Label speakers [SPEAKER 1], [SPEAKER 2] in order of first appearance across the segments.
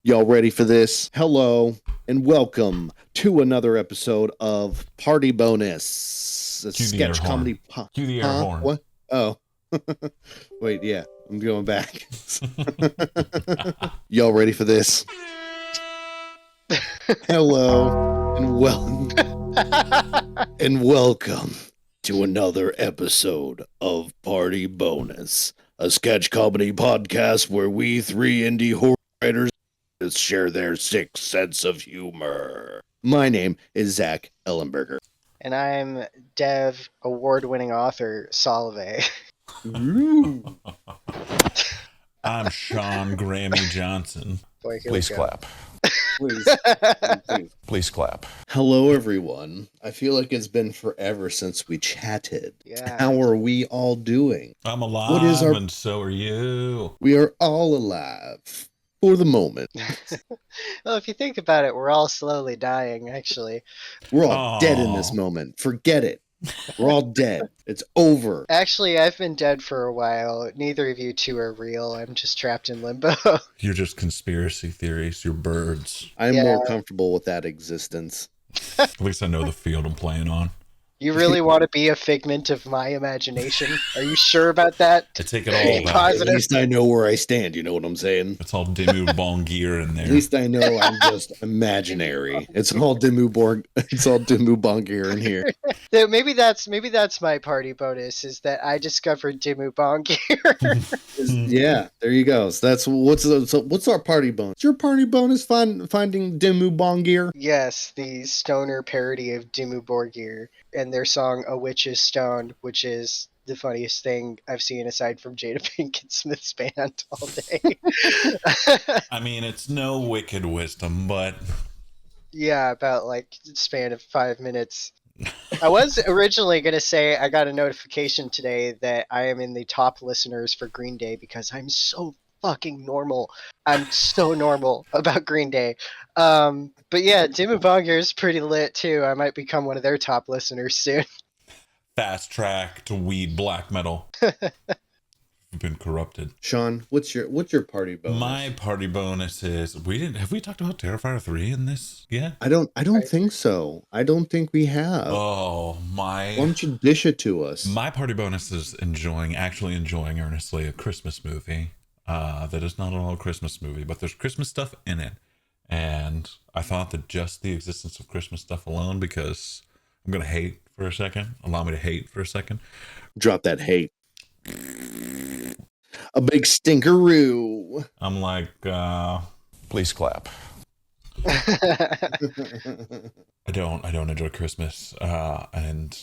[SPEAKER 1] Y'all ready for this? Hello and welcome to another episode of Party Bonus, a
[SPEAKER 2] Cue the air
[SPEAKER 1] sketch
[SPEAKER 2] horn.
[SPEAKER 1] comedy.
[SPEAKER 2] Cue the air horn.
[SPEAKER 1] What? Oh, wait, yeah, I'm going back. Y'all ready for this? Hello and welcome to another episode of Party Bonus, a sketch comedy podcast where we three indie horror writers share their sick sense of humor. My name is Zach Ellenberger.
[SPEAKER 3] And I'm Dev award-winning author Salve.
[SPEAKER 2] I'm Sean Grammy Johnson.
[SPEAKER 3] Boy, here
[SPEAKER 2] Please
[SPEAKER 3] we go.
[SPEAKER 2] clap.
[SPEAKER 1] Please.
[SPEAKER 2] Please clap.
[SPEAKER 1] Hello, everyone. I feel like it's been forever since we chatted.
[SPEAKER 3] Yeah.
[SPEAKER 1] How are we all doing?
[SPEAKER 2] I'm alive,
[SPEAKER 1] What is our-
[SPEAKER 2] and so are you.
[SPEAKER 1] We are all alive for the moment.
[SPEAKER 3] Well, if you think about it, we're all slowly dying, actually.
[SPEAKER 1] We're all
[SPEAKER 2] Aw.
[SPEAKER 1] dead in this moment. Forget it. We're all dead. It's over.
[SPEAKER 3] Actually, I've been dead for a while. Neither of you two are real. I'm just trapped in limbo.
[SPEAKER 2] You're just conspiracy theories. You're birds.
[SPEAKER 1] I'm
[SPEAKER 3] Yeah.
[SPEAKER 1] more comfortable with that existence.
[SPEAKER 2] At least I know the field I'm playing on.
[SPEAKER 3] You really want to be a figment of my imagination? Are you sure about that?
[SPEAKER 2] I take it all
[SPEAKER 3] Be
[SPEAKER 2] back.
[SPEAKER 3] positive.
[SPEAKER 1] At least I know where I stand. You know what I'm saying?
[SPEAKER 2] It's all Demu Bongir in
[SPEAKER 1] At
[SPEAKER 2] there.
[SPEAKER 1] least I know I'm just imaginary. It's all Dimmu Bongir in here.
[SPEAKER 3] So maybe that's my party bonus, is that I discovered Dimmu Bongir.
[SPEAKER 1] Yeah, there you go. So what's our party bonus? Is your party bonus finding Dimmu Bongir?
[SPEAKER 3] Yes, the stoner parody of Dimmu Borgir and their song "A Witch is Stoned," which is the funniest thing I've seen aside from Jada Pinkett Smith's band all day.
[SPEAKER 2] I mean, it's no wicked wisdom, but
[SPEAKER 3] Yeah, about like span of 5 minutes. I was originally going to say I got a notification today that I am in the top listeners for Green Day because I'm so fucking normal. I'm so normal about Green Day. But yeah, Dimmu Borgir is pretty lit too. I might become one of their top listeners soon.
[SPEAKER 2] fast track to weed black metal. You've been corrupted.
[SPEAKER 1] Sean, what's your party bonus?
[SPEAKER 2] My party bonus is have we talked about Terrifier 3 in this yet?
[SPEAKER 1] I don't think so. I don't think we have.
[SPEAKER 2] Oh
[SPEAKER 1] Why
[SPEAKER 2] my
[SPEAKER 1] don't you dish it to us?
[SPEAKER 2] my party bonus is actually enjoying earnestly a Christmas movie. That is not at all a Christmas movie, but there's Christmas stuff in it. And I thought that just the existence of Christmas stuff alone, because I'm gonna hate for a second. Allow me to hate for a second.
[SPEAKER 1] Drop that hate. A big stinkeroo.
[SPEAKER 2] I'm like, please clap. I don't enjoy Christmas. And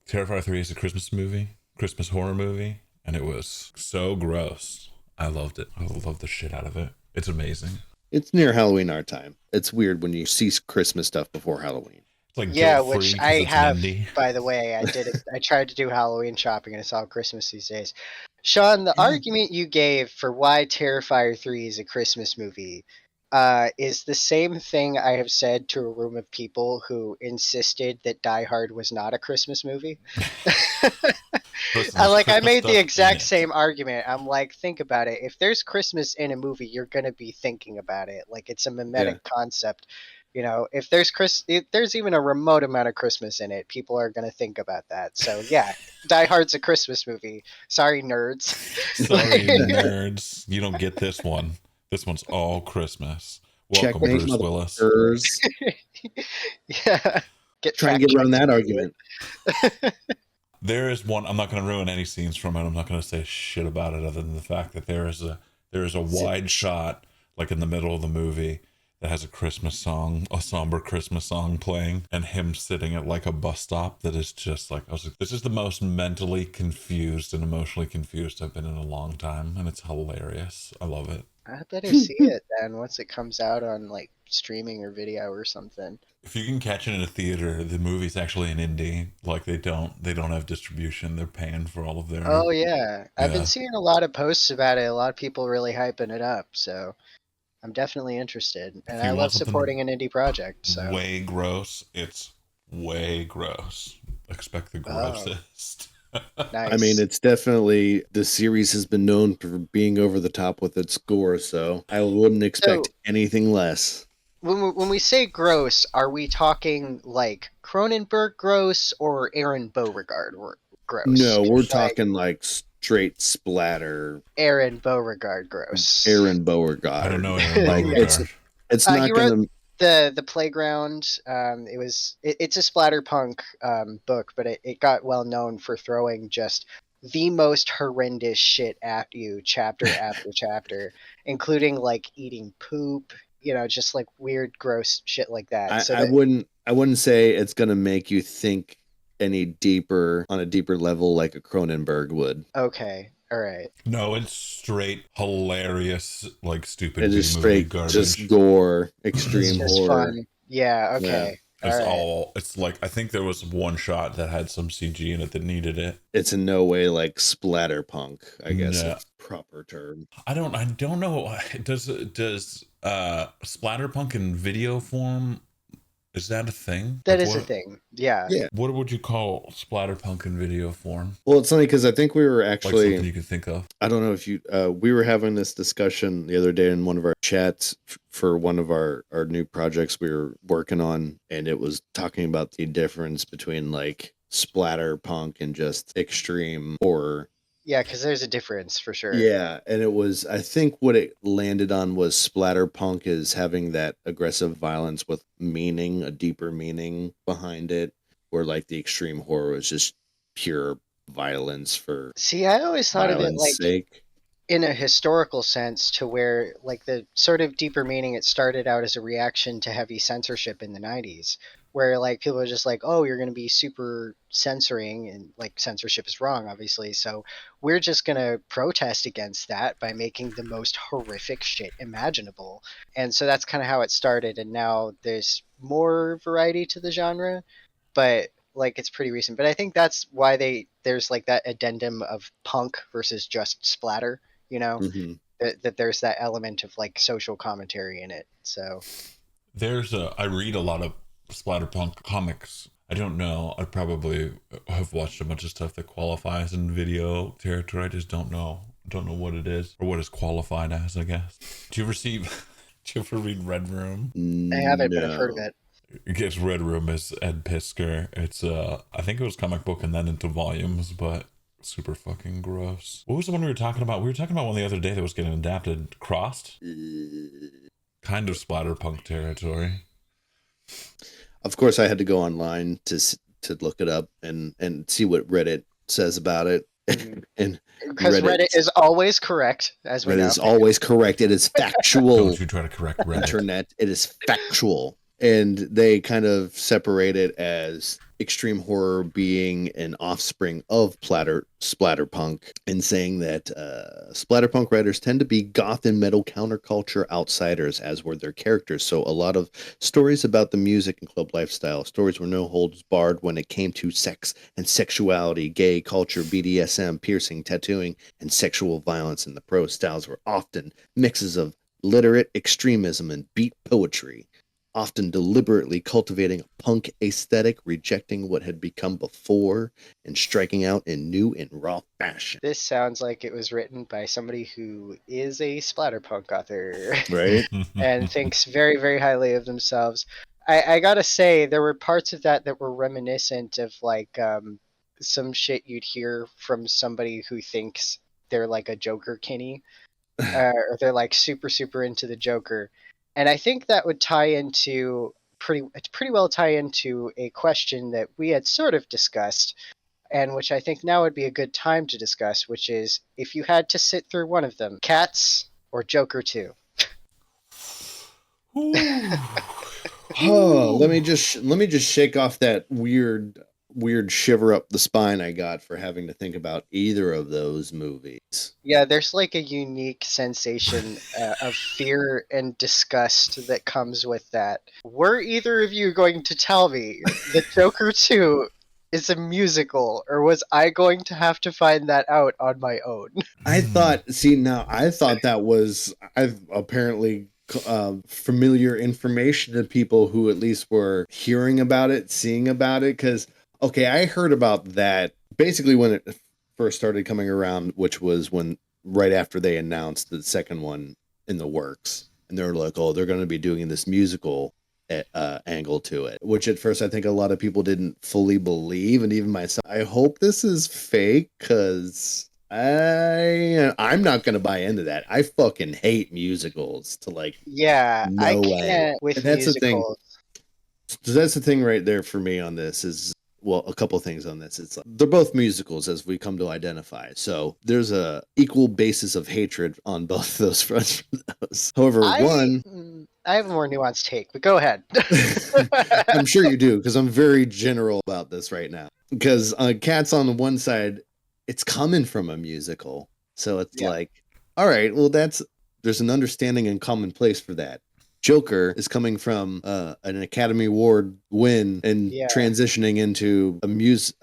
[SPEAKER 2] Terrifier 3 is a Christmas horror movie, and it was so gross. I loved it. I loved the shit out of it. It's amazing.
[SPEAKER 1] It's near Halloween our time. It's weird when you see Christmas stuff before Halloween.
[SPEAKER 2] It's like
[SPEAKER 3] Yeah,
[SPEAKER 2] guilt-free
[SPEAKER 3] which
[SPEAKER 2] 'cause
[SPEAKER 3] I
[SPEAKER 2] it's
[SPEAKER 3] have,
[SPEAKER 2] indie.
[SPEAKER 3] by the way. I did it. I tried to do Halloween shopping and it's all Christmas these days. Sean, the argument you gave for why Terrifier 3 is a Christmas movie is the same thing I have said to a room of people who insisted that Die Hard was not a Christmas movie.
[SPEAKER 2] Listen,
[SPEAKER 3] I
[SPEAKER 2] there's
[SPEAKER 3] made
[SPEAKER 2] Christmas
[SPEAKER 3] the
[SPEAKER 2] stuff in
[SPEAKER 3] exact
[SPEAKER 2] it.
[SPEAKER 3] same argument. I'm like, think about it. If there's Christmas in a movie, you're gonna be thinking about it. Like it's a mimetic concept. You know, if there's even a remote amount of Christmas in it, people are gonna think about that. So yeah, Die Hard's a Christmas movie. Sorry, nerds.
[SPEAKER 2] Sorry, nerds. You don't get this one. This one's all Christmas. Welcome,
[SPEAKER 1] Checkmate,
[SPEAKER 2] Bruce Willis.
[SPEAKER 1] motherfuckers.
[SPEAKER 3] Yeah.
[SPEAKER 1] Try and get around that argument.
[SPEAKER 2] There is one. I'm not going to ruin any scenes from it. I'm not going to say shit about it, other than the fact that there is a wide shot, like in the middle of the movie, that has a Christmas song, a somber Christmas song playing, and him sitting at like a bus stop. That is just like, I was like, this is the most mentally confused and emotionally confused I've been in a long time, and it's hilarious. I love it.
[SPEAKER 3] I better see it then once it comes out on like streaming or video or something.
[SPEAKER 2] If you can catch it in a theater, the movie's actually an indie. Like they don't have distribution. They're paying for all of their.
[SPEAKER 3] Oh yeah, I've
[SPEAKER 2] Yeah.
[SPEAKER 3] been seeing a lot of posts about it. A lot of people really hyping it up. So I'm definitely interested, and
[SPEAKER 2] If you
[SPEAKER 3] I
[SPEAKER 2] want
[SPEAKER 3] love
[SPEAKER 2] something
[SPEAKER 3] supporting an indie project. So
[SPEAKER 2] way gross. It's way gross. Expect the
[SPEAKER 3] Oh.
[SPEAKER 2] grossest.
[SPEAKER 3] Nice.
[SPEAKER 1] I mean, it's definitely the series has been known for being over the top with its gore, so I wouldn't expect
[SPEAKER 3] So
[SPEAKER 1] anything less.
[SPEAKER 3] when we say gross, are we talking like Cronenberg gross or Aaron Beauregard gross?
[SPEAKER 1] No, we're
[SPEAKER 3] 'Cause, like
[SPEAKER 1] talking like straight splatter,
[SPEAKER 3] Aaron Beauregard gross.
[SPEAKER 1] Aaron
[SPEAKER 2] I don't
[SPEAKER 1] Beauregard.
[SPEAKER 2] know Aaron
[SPEAKER 1] Like
[SPEAKER 3] Yeah.
[SPEAKER 1] it's
[SPEAKER 3] He
[SPEAKER 1] not
[SPEAKER 3] wrote
[SPEAKER 1] gonna.
[SPEAKER 3] the Playground. It's a splatterpunk book, but it got well known for throwing just the most horrendous shit at you, chapter after chapter, including like eating poop. Just like weird, gross shit like that. So that
[SPEAKER 1] I wouldn't say it's gonna make you think any deeper on a deeper level like a Cronenberg would.
[SPEAKER 3] okay, all right.
[SPEAKER 2] No, it's straight hilarious, like stupid
[SPEAKER 1] It
[SPEAKER 2] B
[SPEAKER 1] is
[SPEAKER 2] movie
[SPEAKER 1] straight just
[SPEAKER 2] garbage.
[SPEAKER 1] gore,
[SPEAKER 3] It's
[SPEAKER 1] extreme
[SPEAKER 3] just
[SPEAKER 1] horror.
[SPEAKER 3] fun. Yeah.
[SPEAKER 1] Yeah.
[SPEAKER 3] Okay. All right.
[SPEAKER 2] It's like I think there was one shot that had some CG in it that needed it.
[SPEAKER 1] It's in no way like splatterpunk, I guess
[SPEAKER 2] No.
[SPEAKER 1] a proper term.
[SPEAKER 2] I don't know. Does splatterpunk in video form, is that a thing?
[SPEAKER 3] That
[SPEAKER 2] Like
[SPEAKER 3] is a
[SPEAKER 2] what
[SPEAKER 3] thing. Yeah.
[SPEAKER 1] Yeah.
[SPEAKER 2] what would you call splatterpunk in video form?
[SPEAKER 1] Well, it's funny because I think we were
[SPEAKER 2] Like
[SPEAKER 1] actually,
[SPEAKER 2] something you can think of.
[SPEAKER 1] I don't know if you, we were having this discussion the other day in one of our chats for one of our new projects we were working on, and it was talking about the difference between like splatter punk and just extreme horror.
[SPEAKER 3] Yeah, because there's a difference for sure.
[SPEAKER 1] Yeah, and it was, I think what it landed on was splatter punk is having that aggressive violence with meaning, a deeper meaning behind it, where like the extreme horror is just pure violence for
[SPEAKER 3] See, I always thought of it
[SPEAKER 1] violence
[SPEAKER 3] like
[SPEAKER 1] sake.
[SPEAKER 3] in a historical sense to where like the sort of deeper meaning it started out as a reaction to heavy censorship in the 90s where like people are just like, oh, you're going to be super censoring, and like censorship is wrong obviously, so we're just going to protest against that by making the most horrific shit imaginable. And so that's kind of how it started, and now there's more variety to the genre, but like it's pretty recent. But I think that's why there's like that addendum of punk versus just splatter,
[SPEAKER 1] Hmm.
[SPEAKER 3] that there's that element of like social commentary in it. So
[SPEAKER 2] I read a lot of splatterpunk comics. I don't know. I probably have watched a bunch of stuff that qualifies in video territory. I just don't know what it is or what is qualified as, I guess. Do you ever see do you ever read Red Room?
[SPEAKER 3] I haven't, but I've heard of
[SPEAKER 1] No.
[SPEAKER 3] it.
[SPEAKER 2] I guess Red Room is Ed Piskor. It's I think it was comic book and then into volumes, but super fucking gross. What was the one we were talking about? We were talking about one the other day that was getting adapted. Crossed? Kind of splatterpunk territory.
[SPEAKER 1] Of course, I had to go online to look it up and see what Reddit says about it. And
[SPEAKER 3] Because Reddit is always correct, as we
[SPEAKER 1] Reddit
[SPEAKER 3] know.
[SPEAKER 1] is always correct. It is factual.
[SPEAKER 2] Don't you try to correct Reddit.
[SPEAKER 1] Internet. It is factual. And they kind of separate it as extreme horror being an offspring of splatterpunk, and saying that splatterpunk writers tend to be goth and metal counterculture outsiders, as were their characters. So a lot of stories about the music and club lifestyle, stories were no holds barred when it came to sex and sexuality, gay culture, BDSM, piercing, tattooing, and sexual violence. And the prose styles were often mixes of literate extremism and beat poetry, often deliberately cultivating a punk aesthetic, rejecting what had become before, and striking out in new and raw fashion.
[SPEAKER 3] This sounds like it was written by somebody who is a splatterpunk author
[SPEAKER 1] Right?
[SPEAKER 3] and thinks very, very highly of themselves. I gotta say, there were parts of that were reminiscent of like some shit you'd hear from somebody who thinks they're like a Joker Kinney, or they're like super, super into the Joker. And I think that would tie into pretty well tie into a question that we had sort of discussed, and which I think now would be a good time to discuss, which is if you had to sit through one of them, Cats or Joker 2.
[SPEAKER 1] Oh, let me just shake off that weird shiver up the spine I got for having to think about either of those movies.
[SPEAKER 3] Yeah, there's like a unique sensation of fear and disgust that comes with that. Were either of you going to tell me that Joker 2 is a musical, or was I going to have to find that out on my own?
[SPEAKER 1] I thought that was I've apparently familiar information to people who at least were hearing about it, seeing about it, because okay, I heard about that basically when it first started coming around, which was when right after they announced the second one in the works, and they're like, "Oh, they're going to be doing this musical angle to it," which at first I think a lot of people didn't fully believe, and even myself. I hope this is fake because I'm not going to buy into that. I fucking hate musicals to like
[SPEAKER 3] Yeah, I
[SPEAKER 1] no end,
[SPEAKER 3] can't with
[SPEAKER 1] and that's the thing.
[SPEAKER 3] musicals.
[SPEAKER 1] So that's the thing right there for me on this is, well, a couple things on this. It's like, they're both musicals as we come to identify. So there's a equal basis of hatred on both those fronts for those. However, one,
[SPEAKER 3] I have a more nuanced take, but go ahead.
[SPEAKER 1] I'm sure you do because I'm very general about this right now. Because Cats on the one side, it's coming from a musical. So it's
[SPEAKER 3] Yeah.
[SPEAKER 1] like, all right, well, there's an understanding and common place for that. Joker is coming from an Academy Award win and transitioning into a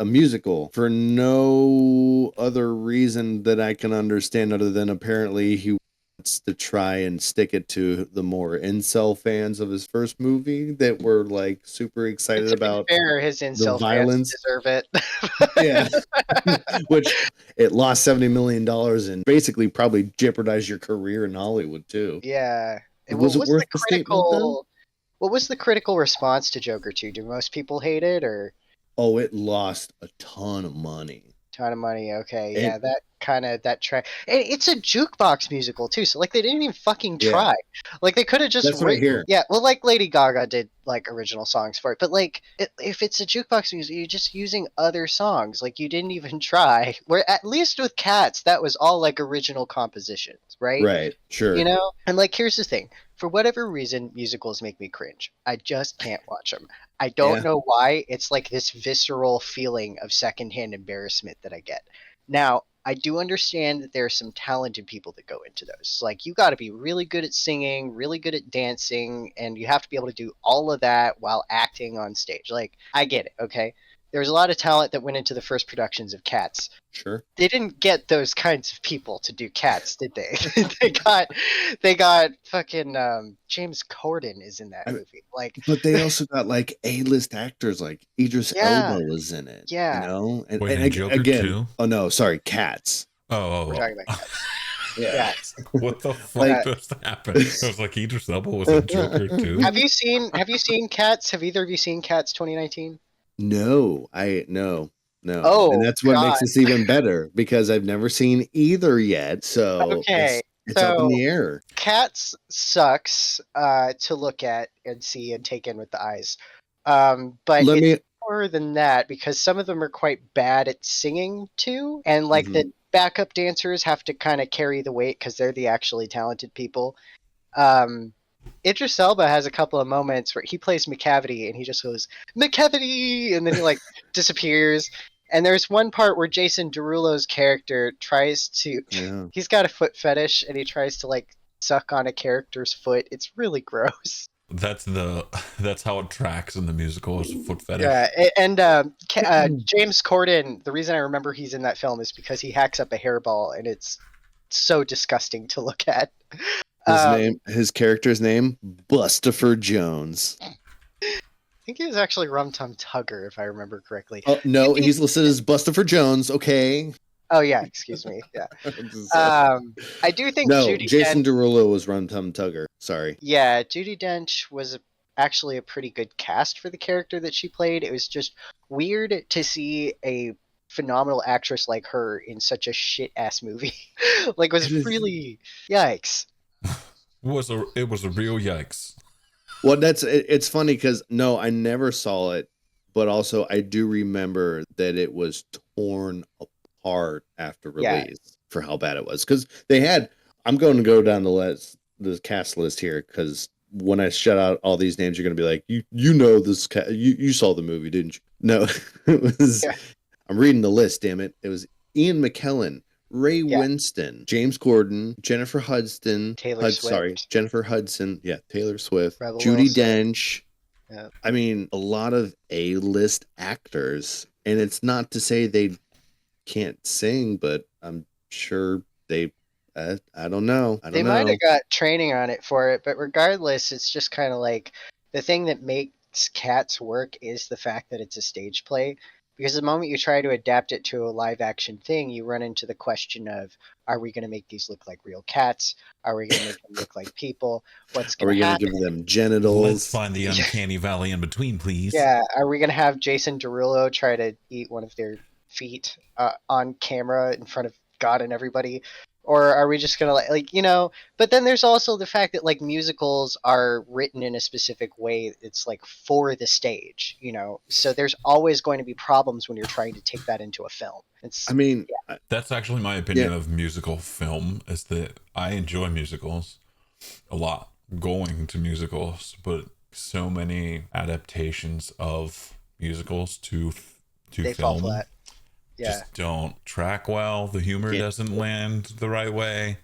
[SPEAKER 1] musical for no other reason that I can understand other than apparently he wants to try and stick it to the more incel fans of his first movie that were like super excited about
[SPEAKER 3] fair, his
[SPEAKER 1] the
[SPEAKER 3] incel
[SPEAKER 1] violence.
[SPEAKER 3] fans deserve it.
[SPEAKER 1] Yeah. Which it lost $70 million and basically probably jeopardized your career in Hollywood too.
[SPEAKER 3] Yeah. And
[SPEAKER 1] Was it worth the statement though?
[SPEAKER 3] What was the critical response to Joker 2? Do most people hate it or?
[SPEAKER 1] Oh, it lost a ton of money.
[SPEAKER 3] Ton of money. Okay, yeah, that kind of that track. It's a jukebox musical too, so like they didn't even fucking try. Like they could have just
[SPEAKER 1] That's what I hear.
[SPEAKER 3] Yeah, well, like Lady Gaga did like original songs for it, but like if it's a jukebox music, you're just using other songs. Like you didn't even try. Where at least with Cats, that was all like original compositions, right?
[SPEAKER 1] Right. Sure.
[SPEAKER 3] You know, and like here's the thing. For whatever reason, musicals make me cringe. I just can't watch them. I don't know why. It's like this visceral feeling of secondhand embarrassment that I get. Now, I do understand that there are some talented people that go into those. Like, you got to be really good at singing, really good at dancing, and you have to be able to do all of that while acting on stage. Like, I get it, okay? There's a lot of talent that went into the first productions of Cats.
[SPEAKER 1] Sure.
[SPEAKER 3] They didn't get those kinds of people to do Cats, did they? they got fucking James Corden is in that movie. Like,
[SPEAKER 1] but they also got like A-list actors, like Idris Elba was in it.
[SPEAKER 3] Yeah.
[SPEAKER 1] You know, and,
[SPEAKER 2] Wait,
[SPEAKER 1] and
[SPEAKER 2] Joker
[SPEAKER 1] again,
[SPEAKER 2] 2?
[SPEAKER 1] oh no, sorry, Cats.
[SPEAKER 3] We're talking about Cats.
[SPEAKER 1] Yeah.
[SPEAKER 2] What the fuck just happened? I was like, Idris Elba was in Joker 2.
[SPEAKER 3] Have you seen Cats? Have either of you seen Cats 2019?
[SPEAKER 1] No.
[SPEAKER 3] Oh,
[SPEAKER 1] and that's what makes this even better because I've never seen either yet. So it's up in the air.
[SPEAKER 3] Cats sucks to look at and see and take in with the eyes. But it's more than that because some of them are quite bad at singing too, and like the backup dancers have to kind of carry the weight because they're the actually talented people. Idris Elba has a couple of moments where he plays McCavity and he just goes McCavity and then he like disappears. And there's one part where Jason Derulo's character tries to he's got a foot fetish and he tries to like suck on a character's foot. It's really gross.
[SPEAKER 2] That's how it tracks in the musical is foot fetish.
[SPEAKER 3] Yeah, and James Corden, the reason I remember he's in that film is because he hacks up a hairball and it's so disgusting to look at.
[SPEAKER 1] His character's name, Bustopher Jones.
[SPEAKER 3] I think he was actually Rum Tum Tugger, if I remember correctly.
[SPEAKER 1] Oh no, he's listed as Bustopher Jones. Okay.
[SPEAKER 3] Oh yeah, excuse me. Yeah. I do think
[SPEAKER 1] Jason Derulo was Rum Tum Tugger. Sorry.
[SPEAKER 3] Yeah, Judi Dench was actually a pretty good cast for the character that she played. It was just weird to see a phenomenal actress like her in such a shit ass movie. Like, it was really yikes.
[SPEAKER 2] It was a real yikes.
[SPEAKER 1] Well, it's funny because no, I never saw it, but also I do remember that it was torn apart after release for how bad it was. Because I'm going to go down the cast list here because when I shut out all these names, you're going to be like, you know this you saw the movie, didn't you? No, it was. Yeah. I'm reading the list. Damn it! It was Ian McKellen, Ray Winston, James Corden, Jennifer Hudson, Jennifer Hudson, Taylor Swift,
[SPEAKER 3] Rebel
[SPEAKER 1] Judi
[SPEAKER 3] Wilson.
[SPEAKER 1] Dench. Yeah. I mean, a lot of A-list actors, and it's not to say they can't sing, but I'm sure they. I don't know.
[SPEAKER 3] They might have got training on it for it, but regardless, it's just kind of like the thing that makes Cats work is the fact that it's a stage play. Because the moment you try to adapt it to a live action thing, you run into the question of, are we going to make these look like real cats? Are we going to make them look like people? What's
[SPEAKER 1] Are
[SPEAKER 3] going
[SPEAKER 1] we
[SPEAKER 3] to
[SPEAKER 1] going to
[SPEAKER 3] happen?
[SPEAKER 1] give them genitals?
[SPEAKER 2] Let's find the uncanny valley in between, please.
[SPEAKER 3] Yeah, are we going to have Jason Derulo try to eat one of their feet on camera in front of God and everybody? Or are we just going to like, you know, but then there's also the fact that like musicals are written in a specific way. It's like for the stage, you know, so there's always going to be problems when you're trying to take that into a film. It's,
[SPEAKER 1] I mean,
[SPEAKER 2] That's actually my opinion of musical film, is that I enjoy musicals a lot, going to musicals, but so many adaptations of musicals to
[SPEAKER 3] they fall
[SPEAKER 2] film
[SPEAKER 3] flat. Yeah.
[SPEAKER 2] just don't track well. The humor doesn't land the right way.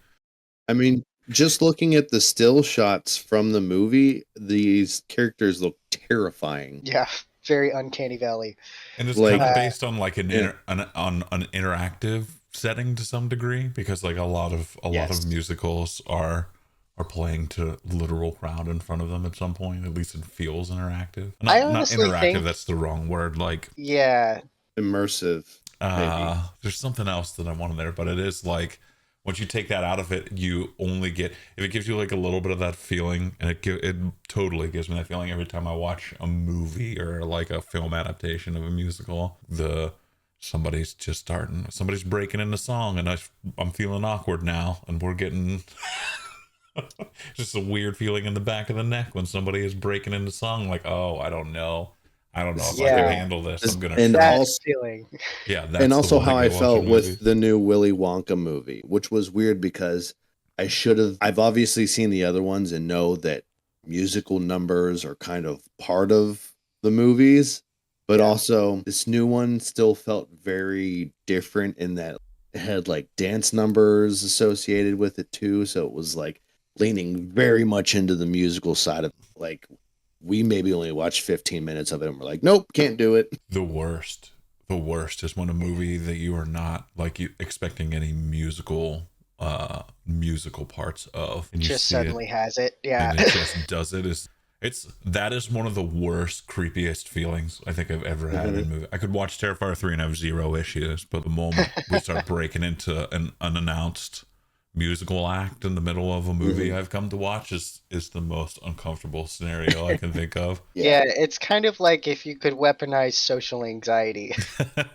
[SPEAKER 1] I mean, just looking at the still shots from the movie, these characters look terrifying.
[SPEAKER 3] Yeah. Very uncanny valley.
[SPEAKER 2] And it's
[SPEAKER 1] Like-
[SPEAKER 2] kind of based on like an
[SPEAKER 1] Yeah.
[SPEAKER 2] on an interactive setting to some degree, because like a lot of
[SPEAKER 3] Yes.
[SPEAKER 2] musicals are playing to literal crowd in front of them at some point. At least it feels interactive. Not,
[SPEAKER 3] I
[SPEAKER 2] not
[SPEAKER 3] honestly
[SPEAKER 2] interactive.
[SPEAKER 3] think-
[SPEAKER 2] That's the wrong word. Like
[SPEAKER 3] Yeah.
[SPEAKER 1] Immersive. Maybe.
[SPEAKER 2] there's something else that I wanted there, but it is like once you take that out of it, you only get, if it gives you like a little bit of that feeling, and it totally gives me that feeling every time I watch a movie or like a film adaptation of a musical. Somebody's breaking into song, and I'm feeling awkward now, and we're getting just a weird feeling in the back of the neck when somebody is breaking into song. Like, oh, I don't know if I
[SPEAKER 3] Yeah.
[SPEAKER 2] can handle this. I'm gonna
[SPEAKER 1] And
[SPEAKER 2] try.
[SPEAKER 3] That
[SPEAKER 1] also-
[SPEAKER 3] feeling.
[SPEAKER 2] Yeah, that's
[SPEAKER 1] And
[SPEAKER 2] the
[SPEAKER 1] also
[SPEAKER 2] one
[SPEAKER 1] how
[SPEAKER 2] thing
[SPEAKER 1] I
[SPEAKER 2] to watch
[SPEAKER 1] felt
[SPEAKER 2] in
[SPEAKER 1] with
[SPEAKER 2] movies.
[SPEAKER 1] the new Willy Wonka movie, which was weird because I've obviously seen the other ones and know that musical numbers are kind of part of the movies, but also this new one still felt very different in that it had like dance numbers associated with it too. So it was like leaning very much into the musical side of it. Like we maybe only watched 15 minutes of it and we're like, nope, can't do it.
[SPEAKER 2] The worst is when a movie that you are not like you expecting any musical parts of, and you
[SPEAKER 3] Just
[SPEAKER 2] see
[SPEAKER 3] suddenly has it. Yeah.
[SPEAKER 2] and it just does it. That is one of the worst, creepiest feelings I think I've ever had in a movie. I could watch Terrifier 3 and have zero issues, but the moment we start breaking into an unannounced musical act in the middle of a movie I've come to watch is the most uncomfortable scenario I can think of.
[SPEAKER 3] Yeah, it's kind of like if you could weaponize social anxiety.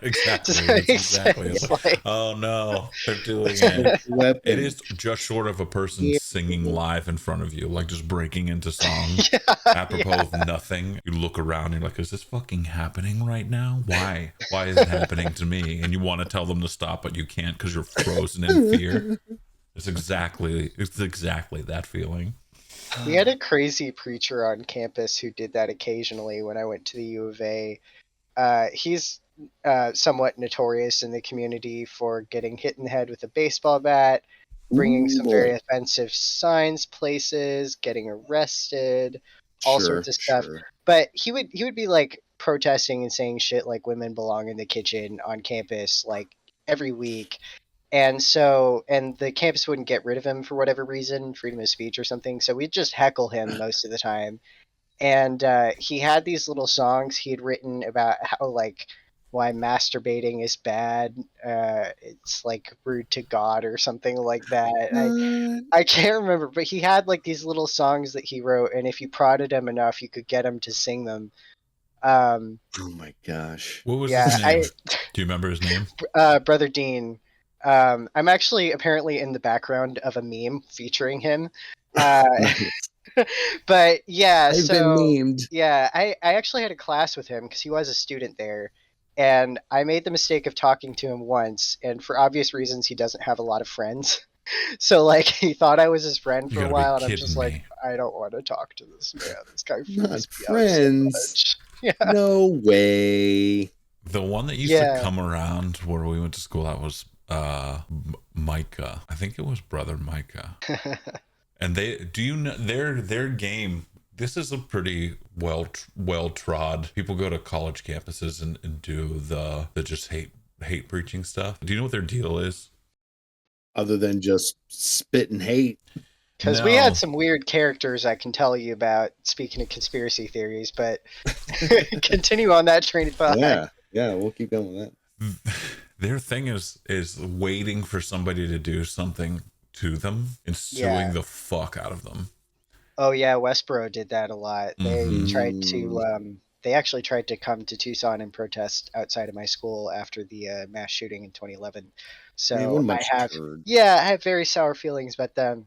[SPEAKER 2] Exactly.
[SPEAKER 3] Does that
[SPEAKER 2] That's
[SPEAKER 3] make
[SPEAKER 2] exactly
[SPEAKER 3] sense?
[SPEAKER 2] it.
[SPEAKER 3] Like-
[SPEAKER 2] Oh no, they're doing it.
[SPEAKER 1] Weapon.
[SPEAKER 2] It is just short of a person singing live in front of you, like just breaking into song apropos of nothing. You look around, you're like, is this fucking happening right now? Why is it happening to me? And you want to tell them to stop, but you can't because you're frozen in fear. It's exactly that feeling.
[SPEAKER 3] We had a crazy preacher on campus who did that occasionally when I went to the U of A. He's somewhat notorious in the community for getting hit in the head with a baseball bat, bringing some very offensive signs places, getting arrested, all sorts of stuff.
[SPEAKER 1] Sure.
[SPEAKER 3] But he would be like protesting and saying shit like women belong in the kitchen on campus like every week. And the campus wouldn't get rid of him for whatever reason, freedom of speech or something. So we'd just heckle him most of the time. And he had these little songs he had written about how like why masturbating is bad. It's like rude to God or something like that. I can't remember, but he had like these little songs that he wrote, and if you prodded him enough, you could get him to sing them.
[SPEAKER 1] Oh my gosh.
[SPEAKER 2] What was
[SPEAKER 3] Yeah,
[SPEAKER 2] his name? Do you remember his name?
[SPEAKER 3] Brother Dean. I'm actually apparently in the background of a meme featuring him. But yeah,
[SPEAKER 1] I've been memed.
[SPEAKER 3] yeah, I actually had a class with him because he was a student there, and I made the mistake of talking to him once, and for obvious reasons, he doesn't have a lot of friends. So like he thought I was his friend
[SPEAKER 2] You
[SPEAKER 3] for a
[SPEAKER 2] gotta be
[SPEAKER 3] while, and I'm
[SPEAKER 2] kidding
[SPEAKER 3] just like,
[SPEAKER 2] me.
[SPEAKER 3] I don't want to talk to this man. This guy freaks
[SPEAKER 1] Not
[SPEAKER 3] me out so
[SPEAKER 1] friends.
[SPEAKER 3] much. Yeah.
[SPEAKER 1] No way.
[SPEAKER 2] The one that used
[SPEAKER 3] Yeah.
[SPEAKER 2] to come around where we went to school, that was Micah. I think it was Brother Micah. And their game, this is a pretty well trod. People go to college campuses and do the just hate preaching stuff. Do you know what their deal is?
[SPEAKER 1] Other than just spit and hate.
[SPEAKER 3] Because we
[SPEAKER 2] No.
[SPEAKER 3] had some weird characters I can tell you about, speaking of conspiracy theories, but continue on that train of thought.
[SPEAKER 1] Yeah.
[SPEAKER 4] Yeah, we'll keep going with that.
[SPEAKER 2] Their thing is waiting for somebody to do something to them and suing the fuck out of them.
[SPEAKER 3] Oh yeah, Westboro did that a lot. They tried to
[SPEAKER 4] Mm.
[SPEAKER 3] they actually tried to come to Tucson and protest outside of my school after the mass shooting in 2011.
[SPEAKER 4] Man,
[SPEAKER 3] So
[SPEAKER 4] what a
[SPEAKER 3] I
[SPEAKER 4] bunch of turds.
[SPEAKER 3] I have very sour feelings about them.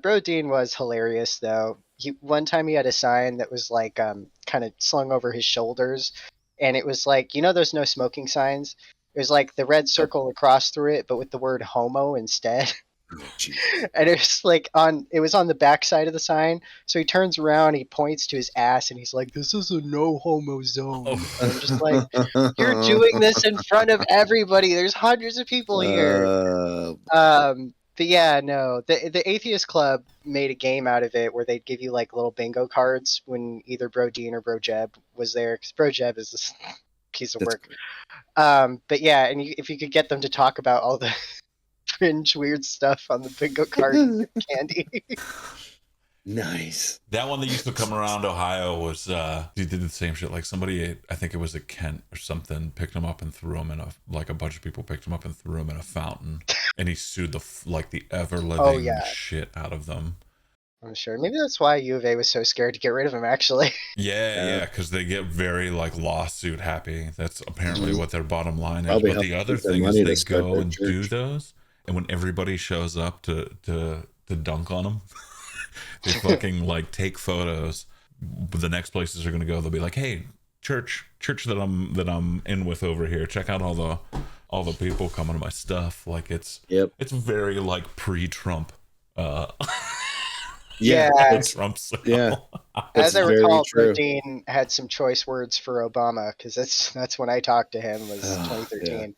[SPEAKER 3] Bro Dean was hilarious though. One time he had a sign that was like kind of slung over his shoulders, and it was like, you know those no smoking signs? It was like the red circle across through it, but with the word homo instead.
[SPEAKER 4] Oh, Jesus.
[SPEAKER 3] And it was like it was on the back side of the sign. So he turns around, he points to his ass, and he's like, "This is a no homo zone." And I'm just like, "You're doing this in front of everybody. There's hundreds of people here." But yeah, no, the Atheist Club made a game out of it where they'd give you like little bingo cards when either Bro Dean or Bro Jeb was there, because Bro Jeb is this piece of
[SPEAKER 4] That's
[SPEAKER 3] work.
[SPEAKER 4] great.
[SPEAKER 3] But yeah, and if you could get them to talk about all the cringe weird stuff on the bingo card, candy.
[SPEAKER 4] Nice.
[SPEAKER 2] That one that used to come around Ohio was he did the same shit. Like somebody, I think it was at Kent or something, picked him up and threw him in a bunch of people picked him up and threw him in a fountain, and he sued the ever living shit out of them.
[SPEAKER 3] I'm sure. Maybe that's why U of A was so scared to get rid of him, actually.
[SPEAKER 2] Yeah, because they get very like lawsuit happy. That's apparently what their bottom line is.
[SPEAKER 4] Probably
[SPEAKER 2] But the
[SPEAKER 4] help
[SPEAKER 2] other
[SPEAKER 4] keep their
[SPEAKER 2] thing is
[SPEAKER 4] money to
[SPEAKER 2] they
[SPEAKER 4] start
[SPEAKER 2] go
[SPEAKER 4] their
[SPEAKER 2] and do
[SPEAKER 4] church.
[SPEAKER 2] those, and when everybody shows up to dunk on them, they fucking like take photos. The next places are gonna go, they'll be like, "Hey, church that I'm in with over here. Check out all the people coming to my stuff." Like it's very like pre-Trump.
[SPEAKER 3] Yeah.
[SPEAKER 2] Trump sale.
[SPEAKER 4] Yeah.
[SPEAKER 3] As I
[SPEAKER 4] very
[SPEAKER 3] recall,
[SPEAKER 4] true.
[SPEAKER 3] Dean had some choice words for Obama, because that's when I talked to him, was
[SPEAKER 4] Oh,
[SPEAKER 3] 2013.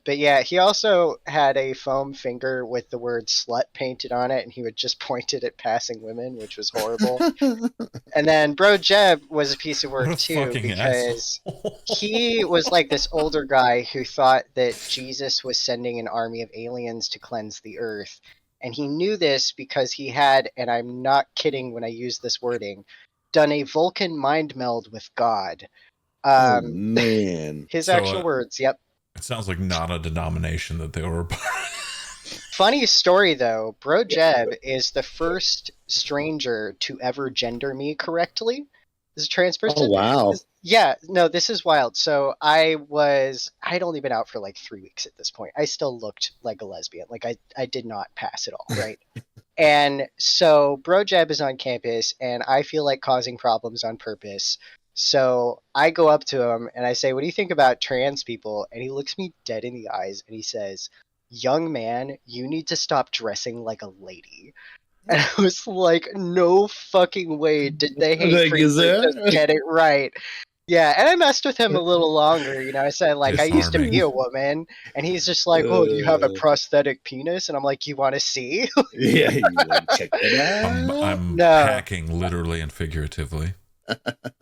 [SPEAKER 3] But yeah, he also had a foam finger with the word slut painted on it, and he would just point it at passing women, which was horrible. And then Bro Jeb was a piece of
[SPEAKER 2] What
[SPEAKER 3] work
[SPEAKER 2] a
[SPEAKER 3] too,
[SPEAKER 2] fucking
[SPEAKER 3] because
[SPEAKER 2] asshole.
[SPEAKER 3] he was like this older guy who thought that Jesus was sending an army of aliens to cleanse the earth. And he knew this because he had, and I'm not kidding when I use this wording, done a Vulcan mind meld with God.
[SPEAKER 4] Oh, man.
[SPEAKER 3] His
[SPEAKER 2] So,
[SPEAKER 3] actual words, yep.
[SPEAKER 2] It sounds like not a denomination that they were.
[SPEAKER 3] Funny story though, Bro Jeb is the first stranger to ever gender me correctly as a trans person.
[SPEAKER 4] Oh, wow.
[SPEAKER 3] Yeah, no, this is wild. So I'd only been out for like 3 weeks at this point. I still looked like a lesbian. Like I did not pass at all, right? And so Bro Jeb is on campus, and I feel like causing problems on purpose. So I go up to him and I say, "What do you think about trans people?" And he looks me dead in the eyes and he says, "Young man, you need to stop dressing like a lady." And I was like, no fucking way did they hate
[SPEAKER 4] Thank you,
[SPEAKER 3] preachers
[SPEAKER 4] sir.
[SPEAKER 3] just get it right. Yeah, and I messed with him a little longer. I said, like, I used to be
[SPEAKER 2] Disarming.
[SPEAKER 3] a woman. And he's just like, "Oh, do you have a prosthetic penis?" And I'm like, "You want to see?"
[SPEAKER 4] Yeah, you want to check it out?
[SPEAKER 2] I'm
[SPEAKER 3] No.
[SPEAKER 2] hacking literally and figuratively.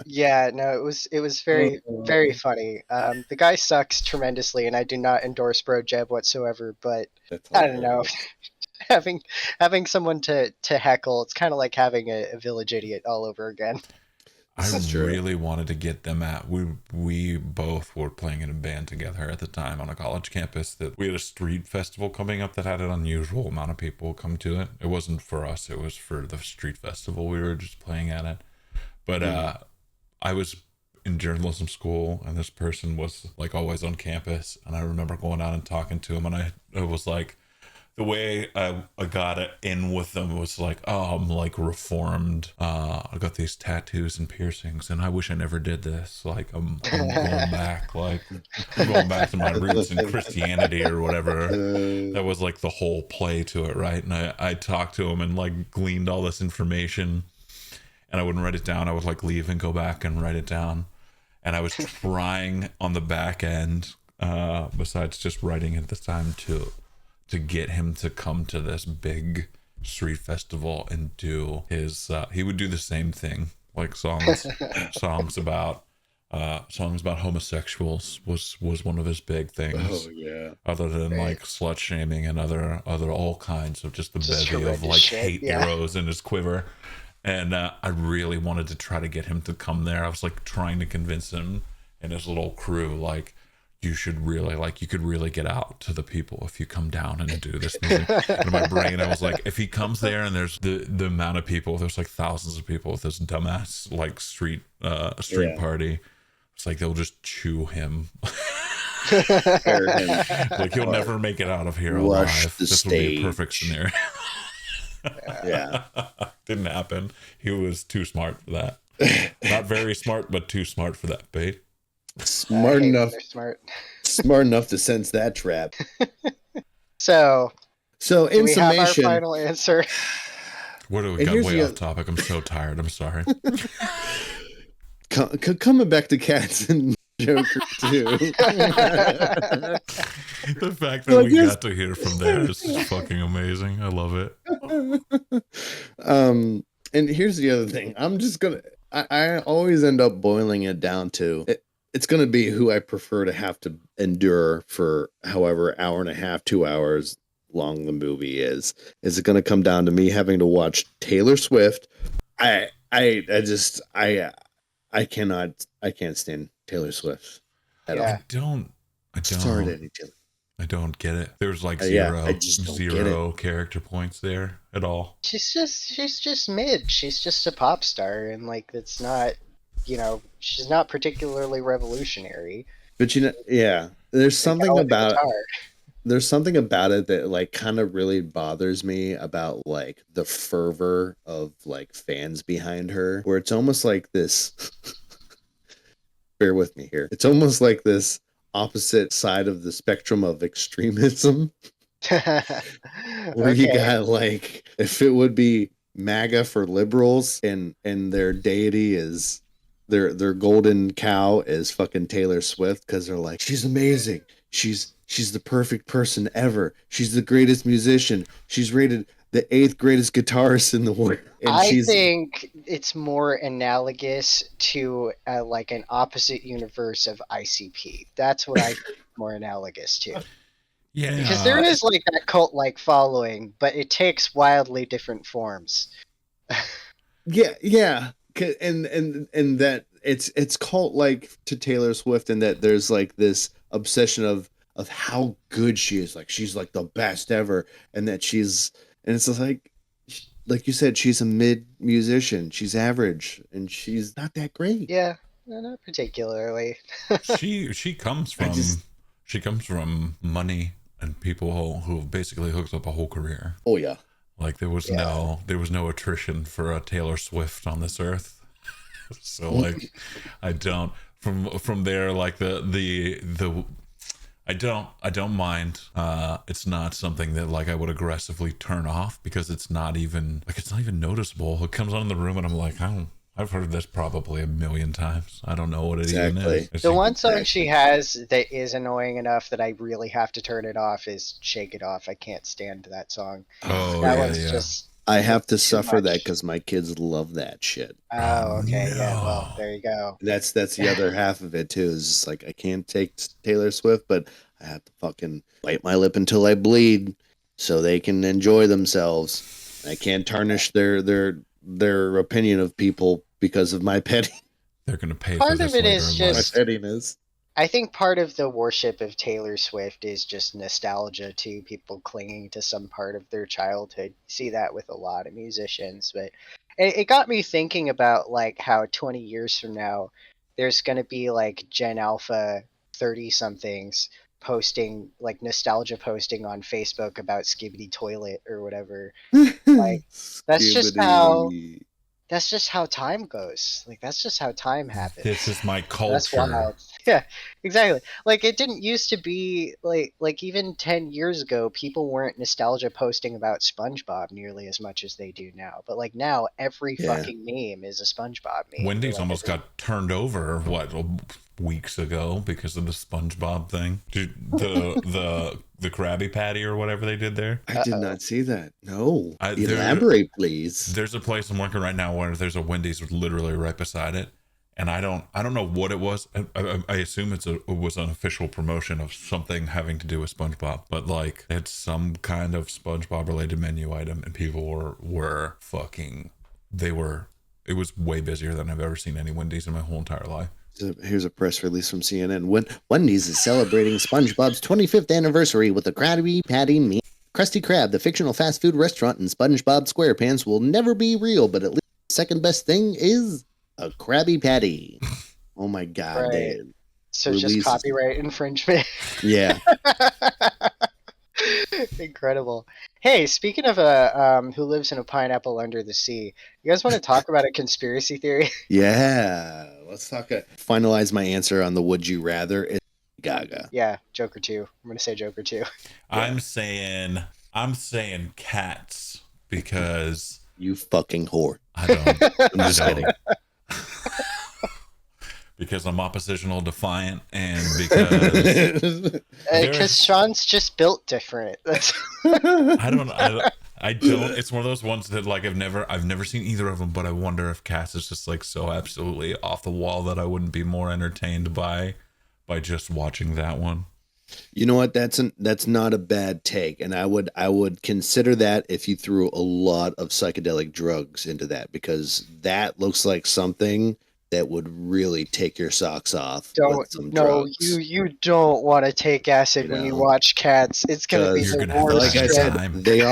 [SPEAKER 3] Yeah, no, it was very, very funny. The guy sucks tremendously, and I do not endorse Bro Jeb whatsoever, but
[SPEAKER 4] That's
[SPEAKER 3] I don't know.
[SPEAKER 4] hilarious.
[SPEAKER 3] having someone to heckle, it's kind of like having a village idiot all over again.
[SPEAKER 2] I
[SPEAKER 4] This is true.
[SPEAKER 2] really wanted to get them at. We both were playing in a band together at the time on a college campus. That we had a street festival coming up that had an unusual amount of people come to it. It wasn't for us. It was for the street festival. We were just playing at it. But I was in journalism school, and this person was like always on campus. And I remember going out and talking to him, and it was like, the way I got it in with them was like, "Oh, I'm like reformed. I got these tattoos and piercings, and I wish I never did this. Like, I'm going back. Like, I'm going back to my roots in Christianity or whatever." That was like the whole play to it, right? And I talked to him and like gleaned all this information, and I wouldn't write it down. I would like leave and go back and write it down. And I was trying on the back end, besides just writing at the time, to get him to come to this big street festival and do his he would do the same thing, like songs about homosexuals was one of his big things.
[SPEAKER 4] Oh, yeah.
[SPEAKER 2] Other than like slut shaming and other all kinds of just the
[SPEAKER 3] Just
[SPEAKER 2] bevy of
[SPEAKER 3] horrendous
[SPEAKER 2] like
[SPEAKER 3] shit,
[SPEAKER 2] hate
[SPEAKER 3] yeah.
[SPEAKER 2] arrows in his quiver. And I really wanted to try to get him to come there. I was like trying to convince him, and his little crew, like, you should really, like, you could really get out to the people if you come down and do this music. And in my brain, I was like, if he comes there and there's the amount of people, there's like thousands of people with this dumbass like street party, it's like they'll just chew him. Like, he'll never make it out of here alive. This would be a perfect scenario.
[SPEAKER 4] Yeah.
[SPEAKER 2] Didn't happen. He was too smart for that. Not very smart, but too smart for that bait.
[SPEAKER 4] Smart enough.
[SPEAKER 3] Smart.
[SPEAKER 4] Smart enough to sense that trap.
[SPEAKER 3] So
[SPEAKER 4] in
[SPEAKER 3] we
[SPEAKER 4] summation,
[SPEAKER 3] have our final answer.
[SPEAKER 2] What do we got way off topic? I'm so tired. I'm sorry.
[SPEAKER 4] Coming back to Cats and Joker too.
[SPEAKER 2] The fact that we got to hear from there is fucking amazing. I love it.
[SPEAKER 4] And here's the other thing. I'm just gonna. I always end up boiling it down to it's gonna be who I prefer to have to endure for however hour and a half, 2 hours long the movie is. Is it gonna come down to me having to watch Taylor Swift? I can't stand Taylor Swift at all.
[SPEAKER 2] I don't.
[SPEAKER 4] Sorry to any Taylor.
[SPEAKER 2] I don't get it. There's like
[SPEAKER 4] I just don't
[SPEAKER 2] zero character points there at all.
[SPEAKER 3] She's just mid. She's just a pop star, and like it's not, she's not particularly revolutionary.
[SPEAKER 4] But there's something about it that like kind of really bothers me about like the fervor of like fans behind her, where it's almost like this. Bear with me here. It's almost like this opposite side of the spectrum of extremism. Where you got like, if it would be MAGA for liberals and their deity is their golden cow is fucking Taylor Swift, because they're like, she's amazing, she's the perfect person ever, she's the greatest musician, she's rated the 8th greatest guitarist in the world. And
[SPEAKER 3] I think it's more analogous to like an opposite universe of ICP. That's what I think more analogous to.
[SPEAKER 2] Yeah,
[SPEAKER 3] because there is like that cult-like following, but it takes wildly different forms.
[SPEAKER 4] yeah, and that it's cult-like to Taylor Swift, and that there's like this obsession of how good she is, like she's like the best ever, and that she's. And it's just like you said, she's a mid musician. She's average, and she's not that great.
[SPEAKER 3] Yeah, not particularly.
[SPEAKER 2] she comes from money and people who basically hooked up a whole career.
[SPEAKER 4] Oh yeah,
[SPEAKER 2] like there was no attrition for a Taylor Swift on this earth. So like, I don't from there like the. I don't mind. It's not something that like I would aggressively turn off, because it's not even noticeable. It comes on in the room and I'm like, I've heard this probably a million times. I don't know what it even is.
[SPEAKER 3] The one song she has that is annoying enough that I really have to turn it off is "Shake It Off." I can't stand that song.
[SPEAKER 2] Oh,
[SPEAKER 3] that one's just.
[SPEAKER 4] I have to suffer that because my kids love that shit.
[SPEAKER 3] Oh, okay. No. Yeah, well, there you go.
[SPEAKER 4] That's the other half of it too. Is just like, I can't take Taylor Swift, but I have to fucking bite my lip until I bleed so they can enjoy themselves. I can't tarnish their opinion of people because of my petty.
[SPEAKER 2] They're gonna pay.
[SPEAKER 3] Part
[SPEAKER 2] for this
[SPEAKER 3] of it
[SPEAKER 2] later
[SPEAKER 3] is
[SPEAKER 2] in
[SPEAKER 3] just
[SPEAKER 2] life.
[SPEAKER 4] My pettiness.
[SPEAKER 3] I think part of the worship of Taylor Swift is just nostalgia to people clinging to some part of their childhood. You see that with a lot of musicians, but it got me thinking about like how 20 years from now, there's going to be like Gen Alpha 30 somethings posting like nostalgia posting on Facebook about Skibbity Toilet or whatever. Like that's just how time goes. Like that's just how time happens.
[SPEAKER 2] This is my culture.
[SPEAKER 3] That's wild. Yeah, exactly. Like it didn't used to be like even 10 years ago, people weren't nostalgia posting about SpongeBob nearly as much as they do now. But like now, every fucking meme is a SpongeBob meme.
[SPEAKER 2] Wendy's
[SPEAKER 3] like,
[SPEAKER 2] almost got turned over weeks ago because of the SpongeBob thing. The Krabby Patty or whatever they did there.
[SPEAKER 4] I did not see that. No. Elaborate, please.
[SPEAKER 2] There's a place I'm working right now where there's a Wendy's literally right beside it. And I don't know what it was. I assume it was an official promotion of something having to do with SpongeBob. But like, it's some kind of SpongeBob related menu item, and people were fucking. They were it was way busier than I've ever seen any Wendy's in my whole entire life.
[SPEAKER 4] So here's a press release from CNN. Wendy's is celebrating SpongeBob's 25th anniversary with a Krabby Patty meal. Krusty Krab, the fictional fast food restaurant in SpongeBob SquarePants, will never be real, but at least the second best thing is a Krabby Patty. Oh my God,
[SPEAKER 3] Right. So just copyright infringement.
[SPEAKER 4] Yeah.
[SPEAKER 3] Incredible. Hey, speaking of who lives in a pineapple under the sea, you guys want to talk about a conspiracy theory?
[SPEAKER 4] Yeah. Let's talk. Finalize my answer on the would you rather. It's Gaga.
[SPEAKER 3] Yeah, Joker 2. I'm gonna say Joker 2.
[SPEAKER 2] I'm saying cats because
[SPEAKER 4] You fucking whore.
[SPEAKER 2] I don't.
[SPEAKER 4] I'm just kidding.
[SPEAKER 2] Because I'm oppositional defiant and because
[SPEAKER 3] Because Sean's just built different. That's
[SPEAKER 2] I don't it's one of those ones that like I've never seen either of them, but I wonder if Cass is just like so absolutely off the wall that I wouldn't be more entertained by just watching that one.
[SPEAKER 4] You know what? That's not a bad take, and I would consider that if you threw a lot of psychedelic drugs into that, because that looks like something that would really take your socks off.
[SPEAKER 3] You don't want to take acid when you watch Cats. It's gonna be the worst.
[SPEAKER 4] Like I said, they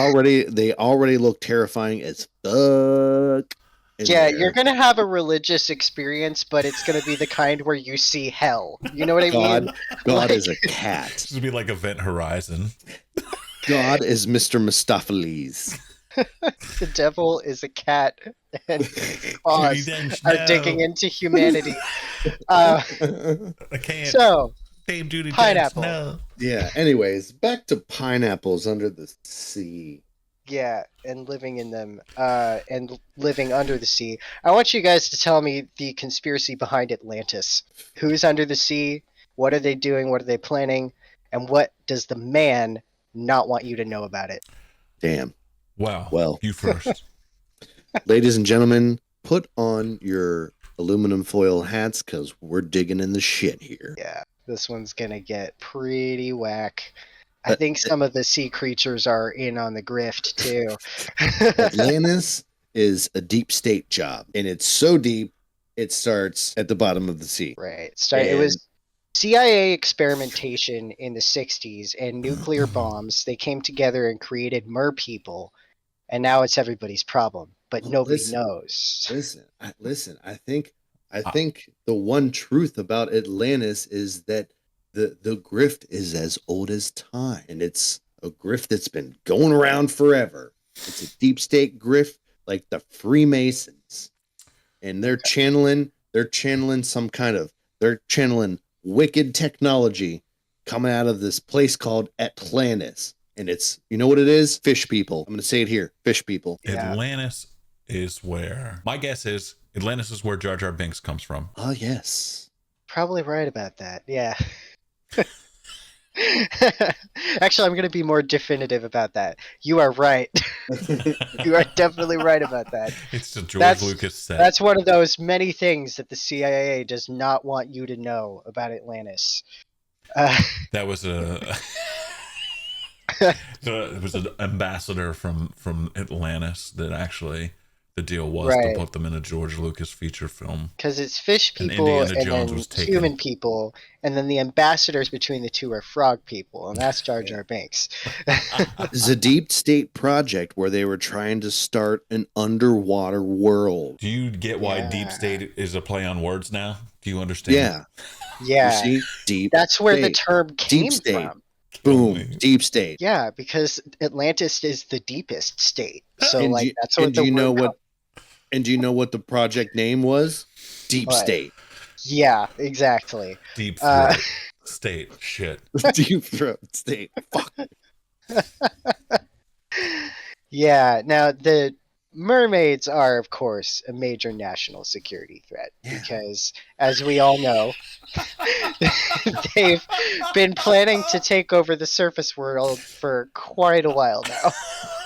[SPEAKER 4] already look terrifying as fuck.
[SPEAKER 3] Yeah, you're gonna have a religious experience, but it's gonna be the kind where you see hell. You know what I mean?
[SPEAKER 4] God is a cat.
[SPEAKER 2] This would be like Event Horizon.
[SPEAKER 4] God is Mr. Mistopheles.
[SPEAKER 3] The devil is a cat, and claws are digging into humanity.
[SPEAKER 2] I can't.
[SPEAKER 3] So,
[SPEAKER 2] Dame Judy
[SPEAKER 3] pineapple.
[SPEAKER 2] No.
[SPEAKER 4] Yeah. Anyways, back to pineapples under the sea.
[SPEAKER 3] Yeah, and living in them, and living under the sea. I want you guys to tell me the conspiracy behind Atlantis. Who's under the sea? What are they doing? What are they planning? And what does the man not want you to know about it?
[SPEAKER 4] Damn.
[SPEAKER 2] Wow.
[SPEAKER 4] Well,
[SPEAKER 2] you first.
[SPEAKER 4] Ladies and gentlemen, put on your aluminum foil hats because we're digging in the shit here.
[SPEAKER 3] Yeah, this one's gonna get pretty whack. I think some of the sea creatures are in on the grift too.
[SPEAKER 4] Atlantis is a deep state job, and it's so deep it starts at the bottom of the sea.
[SPEAKER 3] Right. It was CIA experimentation in the 60s and nuclear bombs. They came together and created mer people, and now it's everybody's problem, but nobody knows.
[SPEAKER 4] Listen. I think the one truth about Atlantis is that the grift is as old as time, and it's a grift that's been going around forever. It's a deep state grift like the Freemasons, and they're channeling wicked technology coming out of this place called Atlantis. And it's, you know what it is? Fish people. I'm going to say it here. Fish people.
[SPEAKER 2] Atlantis is where, my guess is, Atlantis is where Jar Jar Binks comes from.
[SPEAKER 4] Oh, yes.
[SPEAKER 3] Probably right about that. Yeah. Actually, I'm going to be more definitive about that. You are right. You are definitely right about that.
[SPEAKER 2] It's the George Lucas set.
[SPEAKER 3] That's one of those many things that the CIA does not want you to know about Atlantis.
[SPEAKER 2] That was it was an ambassador from Atlantis that actually the deal was to put them in a George Lucas feature film.
[SPEAKER 3] Because it's fish people and then human people, and then the ambassadors between the two are frog people, and that's Jar Jar Binks.
[SPEAKER 4] It's a deep state project where they were trying to start an underwater world.
[SPEAKER 2] Do you get why deep state is a play on words now? Do you understand?
[SPEAKER 4] Yeah.
[SPEAKER 3] Yeah.
[SPEAKER 4] You see? Deep
[SPEAKER 3] That's where
[SPEAKER 4] state.
[SPEAKER 3] the term came from.
[SPEAKER 4] Boom. Deep state.
[SPEAKER 3] Yeah, because Atlantis is the deepest state. So that's what
[SPEAKER 4] do you know what the project name was? Deep State.
[SPEAKER 3] Yeah, exactly.
[SPEAKER 2] Deep throat state. Shit.
[SPEAKER 4] Deep throat state. Fuck.
[SPEAKER 3] Yeah. Now the mermaids are, of course, a major national security threat because, as we all know, they've been planning to take over the surface world for quite a while now.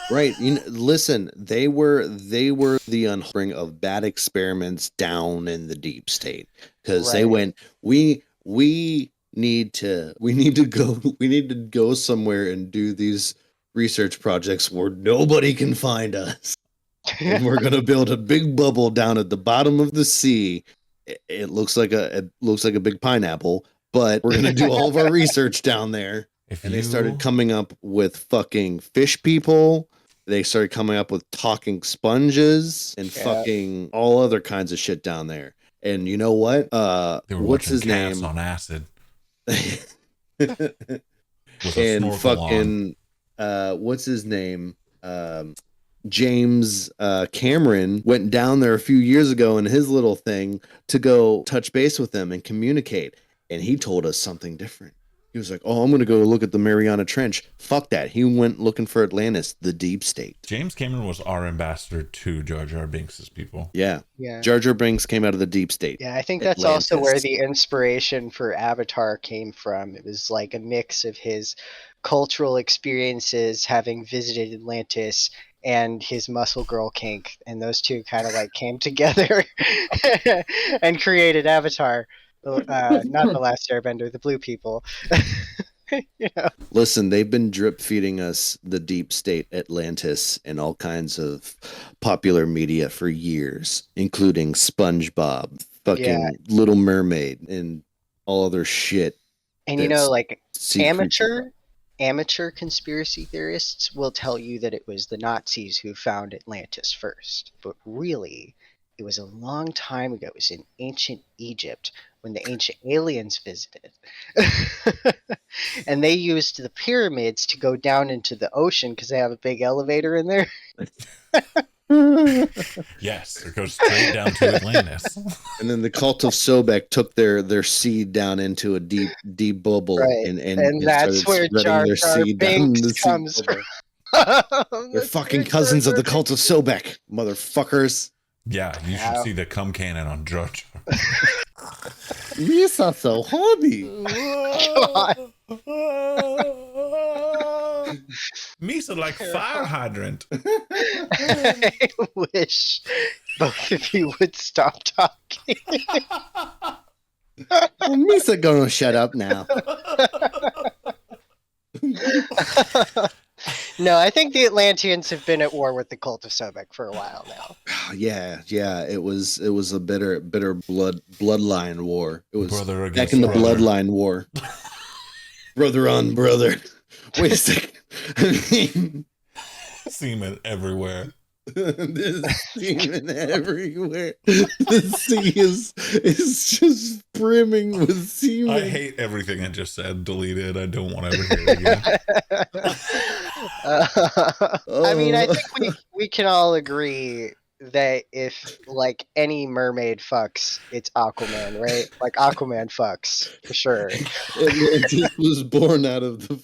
[SPEAKER 4] Right. Listen, they were the unspring of bad experiments down in the deep state, because they went, we need to go somewhere and do these research projects where nobody can find us. and we're gonna build a big bubble down at the bottom of the sea. It looks like a big pineapple, but we're gonna do all of our research down there. And they started coming up with fucking fish people. They started coming up with talking sponges and fucking all other kinds of shit down there. And you know what? What's his name?
[SPEAKER 2] On acid.
[SPEAKER 4] And fucking what's his name? James Cameron went down there a few years ago in his little thing to go touch base with them and communicate. And he told us something different. He was like, "Oh, I'm going to go look at the Mariana Trench." Fuck that. He went looking for Atlantis, the deep state.
[SPEAKER 2] James Cameron was our ambassador to Jar Jar Binks' people.
[SPEAKER 4] Yeah. Jar Jar Binks came out of the deep state.
[SPEAKER 3] Yeah, I think that's also where the inspiration for Avatar came from. It was like a mix of his cultural experiences having visited Atlantis and his muscle girl kink, and those two kind of like came together and created Avatar. Not the Last Airbender, the blue people.
[SPEAKER 4] Listen, they've been drip feeding us the deep state Atlantis and all kinds of popular media for years, including SpongeBob, fucking Little Mermaid, and all other shit.
[SPEAKER 3] And like amateur conspiracy theorists will tell you that it was the Nazis who found Atlantis first, but really it was a long time ago. It was in ancient Egypt when the ancient aliens visited. And they used the pyramids to go down into the ocean because they have a big elevator in there.
[SPEAKER 2] Yes, it goes straight down to Atlantis.
[SPEAKER 4] And then the cult of Sobek took their seed down into a deep bubble,
[SPEAKER 3] right. and that's where Jar Jar Binks comes from.
[SPEAKER 4] They're fucking cousins of the cult of Sobek, motherfuckers.
[SPEAKER 2] Yeah, you should see the cum cannon on Jar Jar.
[SPEAKER 4] Misa so horny.
[SPEAKER 2] Misa like fire hydrant.
[SPEAKER 3] I wish both of you would stop talking.
[SPEAKER 4] Well, Misa gonna shut up now.
[SPEAKER 3] No, I think the Atlanteans have been at war with the cult of Sobek for a while now.
[SPEAKER 4] Yeah, it was a bitter bloodline war. It was
[SPEAKER 2] brother
[SPEAKER 4] back in the
[SPEAKER 2] brother.
[SPEAKER 4] bloodline war. Brother on brother. Wait a second. I mean,
[SPEAKER 2] semen everywhere.
[SPEAKER 4] There's semen everywhere. The sea is just brimming with semen.
[SPEAKER 2] I hate everything I just said. Delete it. I don't want to ever hear it again.
[SPEAKER 3] I mean, I think we can all agree that if like any mermaid fucks, it's Aquaman, right? Like Aquaman fucks for sure.
[SPEAKER 4] Atlantis was born out of the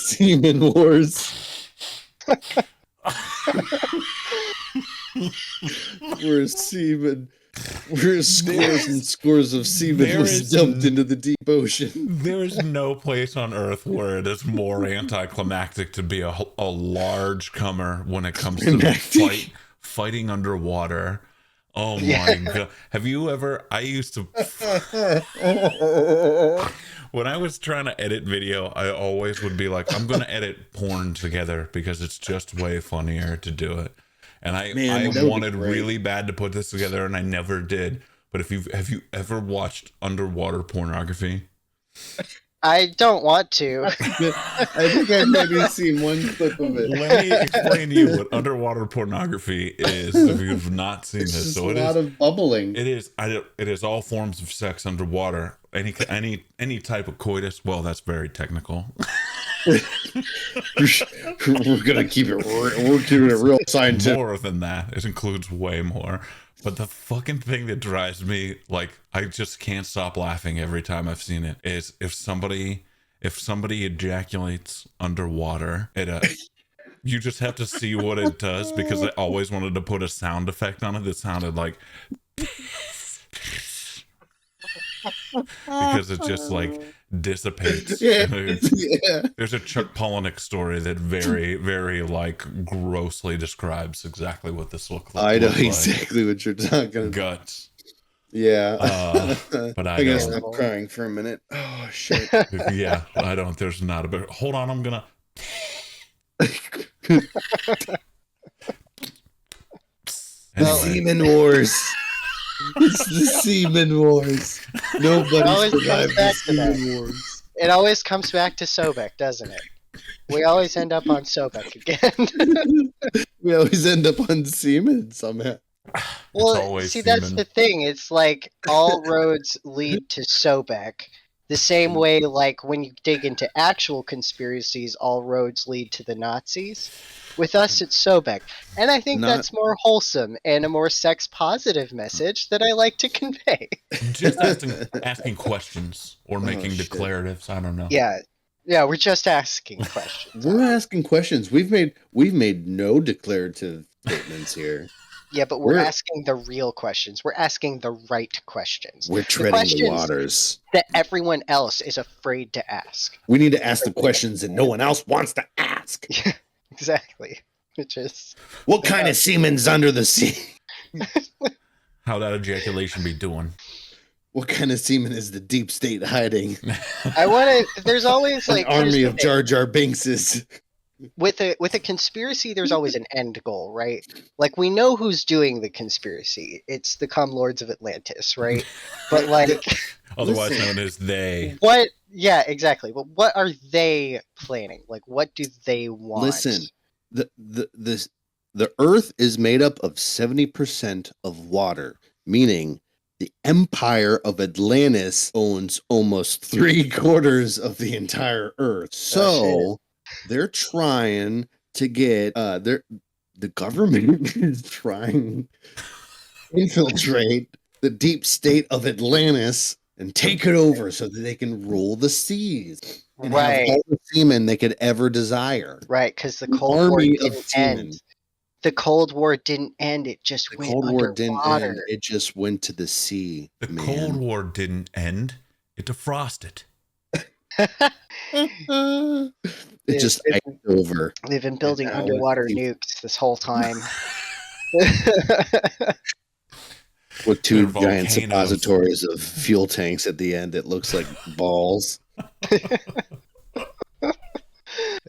[SPEAKER 4] semen wars. Where scores and scores of semen was dumped into the deep ocean.
[SPEAKER 2] There is no place on Earth where it is more anticlimactic to be a large comer when it comes to fighting underwater. Oh my god! Have you ever? I used to. When I was trying to edit video, I always would be like, I'm going to edit porn together because it's just way funnier to do it. And I wanted really bad to put this together, and I never did. But have you ever watched underwater pornography?
[SPEAKER 3] I don't want to.
[SPEAKER 4] I think I've maybe seen one clip of it.
[SPEAKER 2] Let me explain to you what underwater pornography is if you've not seen this.
[SPEAKER 4] Just
[SPEAKER 2] so
[SPEAKER 4] a lot of bubbling.
[SPEAKER 2] It is all forms of sex underwater. Any type of coitus. Well, that's very technical.
[SPEAKER 4] We're gonna keep it. We're keeping it real scientific.
[SPEAKER 2] More than that, it includes way more. But the fucking thing that drives me, like, I just can't stop laughing every time I've seen it, is if somebody ejaculates underwater, you just have to see what it does, because I always wanted to put a sound effect on it that sounded like because it just like dissipates. There's a Chuck Palahniuk story that very, very like grossly describes exactly what this looks like.
[SPEAKER 4] I know exactly what you're talking about.
[SPEAKER 2] Guts.
[SPEAKER 4] Yeah.
[SPEAKER 2] But
[SPEAKER 4] I gotta stop crying for a minute. Oh shit.
[SPEAKER 2] Yeah, I don't. There's not a bit. Hold on, I'm gonna.
[SPEAKER 4] The
[SPEAKER 2] Anyway.
[SPEAKER 4] semen wars. It's the semen wars. Nobody
[SPEAKER 3] always comes
[SPEAKER 4] survived the
[SPEAKER 3] back to that.
[SPEAKER 4] semen wars.
[SPEAKER 3] It always comes back to Sobek, doesn't it? We always end up on Sobek again.
[SPEAKER 4] We always end up on semen somehow.
[SPEAKER 3] Well,
[SPEAKER 2] always
[SPEAKER 3] see, that's
[SPEAKER 2] semen.
[SPEAKER 3] the thing. It's like all roads lead to Sobek. The same way, like, when you dig into actual conspiracies, all roads lead to the Nazis. With us, it's Sobek. And I think
[SPEAKER 4] Not-
[SPEAKER 3] that's more wholesome and a more sex-positive message that I like to convey.
[SPEAKER 2] Just asking questions or making
[SPEAKER 4] shit.
[SPEAKER 2] declaratives. I don't know.
[SPEAKER 3] Yeah, we're just asking questions.
[SPEAKER 4] We're asking questions. We've made no declarative statements here.
[SPEAKER 3] Yeah, but we're
[SPEAKER 4] We're-
[SPEAKER 3] asking the real questions. We're asking the right questions.
[SPEAKER 4] We're treading the
[SPEAKER 3] questions
[SPEAKER 4] waters.
[SPEAKER 3] that everyone else is afraid to ask.
[SPEAKER 4] We need to ask the questions that no one else wants to ask.
[SPEAKER 3] Exactly. Which is
[SPEAKER 4] What kind of semen's under the sea?
[SPEAKER 2] How that ejaculation be doing?
[SPEAKER 4] What kind of semen is the deep state hiding?
[SPEAKER 3] I want to. There's always
[SPEAKER 4] An
[SPEAKER 3] like here's
[SPEAKER 4] army
[SPEAKER 3] the
[SPEAKER 4] of
[SPEAKER 3] thing.
[SPEAKER 4] Jar Jar Binkses.
[SPEAKER 3] With a conspiracy. There's always an end goal, right? Like we know who's doing the conspiracy. It's the Cum Lords of Atlantis, right? But like,
[SPEAKER 2] Otherwise
[SPEAKER 4] Listen.
[SPEAKER 2] known as they.
[SPEAKER 3] what? Yeah, exactly. But what are they planning? Like, what do they want?
[SPEAKER 4] Listen, the Earth is made up of 70% of water, meaning the Empire of Atlantis owns almost 3/4 of the entire Earth. So they're trying to get the government is trying to infiltrate the deep state of Atlantis and take it over so that they can rule the seas and have
[SPEAKER 3] Right.
[SPEAKER 4] all the semen they could ever desire.
[SPEAKER 3] Right, because the
[SPEAKER 4] An
[SPEAKER 3] Cold War
[SPEAKER 4] army of
[SPEAKER 3] didn't
[SPEAKER 4] semen.
[SPEAKER 3] end. The Cold War didn't end. It just
[SPEAKER 4] The
[SPEAKER 3] went
[SPEAKER 4] Cold War didn't end.
[SPEAKER 3] underwater.
[SPEAKER 4] It just went to the sea.
[SPEAKER 2] The
[SPEAKER 4] man.
[SPEAKER 2] Cold War didn't end. It defrosted.
[SPEAKER 4] It just
[SPEAKER 3] It's-
[SPEAKER 4] iced over.
[SPEAKER 3] They've been building
[SPEAKER 4] now
[SPEAKER 3] underwater
[SPEAKER 4] it's-
[SPEAKER 3] nukes this whole time.
[SPEAKER 4] With two
[SPEAKER 2] They're
[SPEAKER 4] giant
[SPEAKER 2] volcanoes.
[SPEAKER 4] suppositories of fuel tanks at the end. It looks like balls.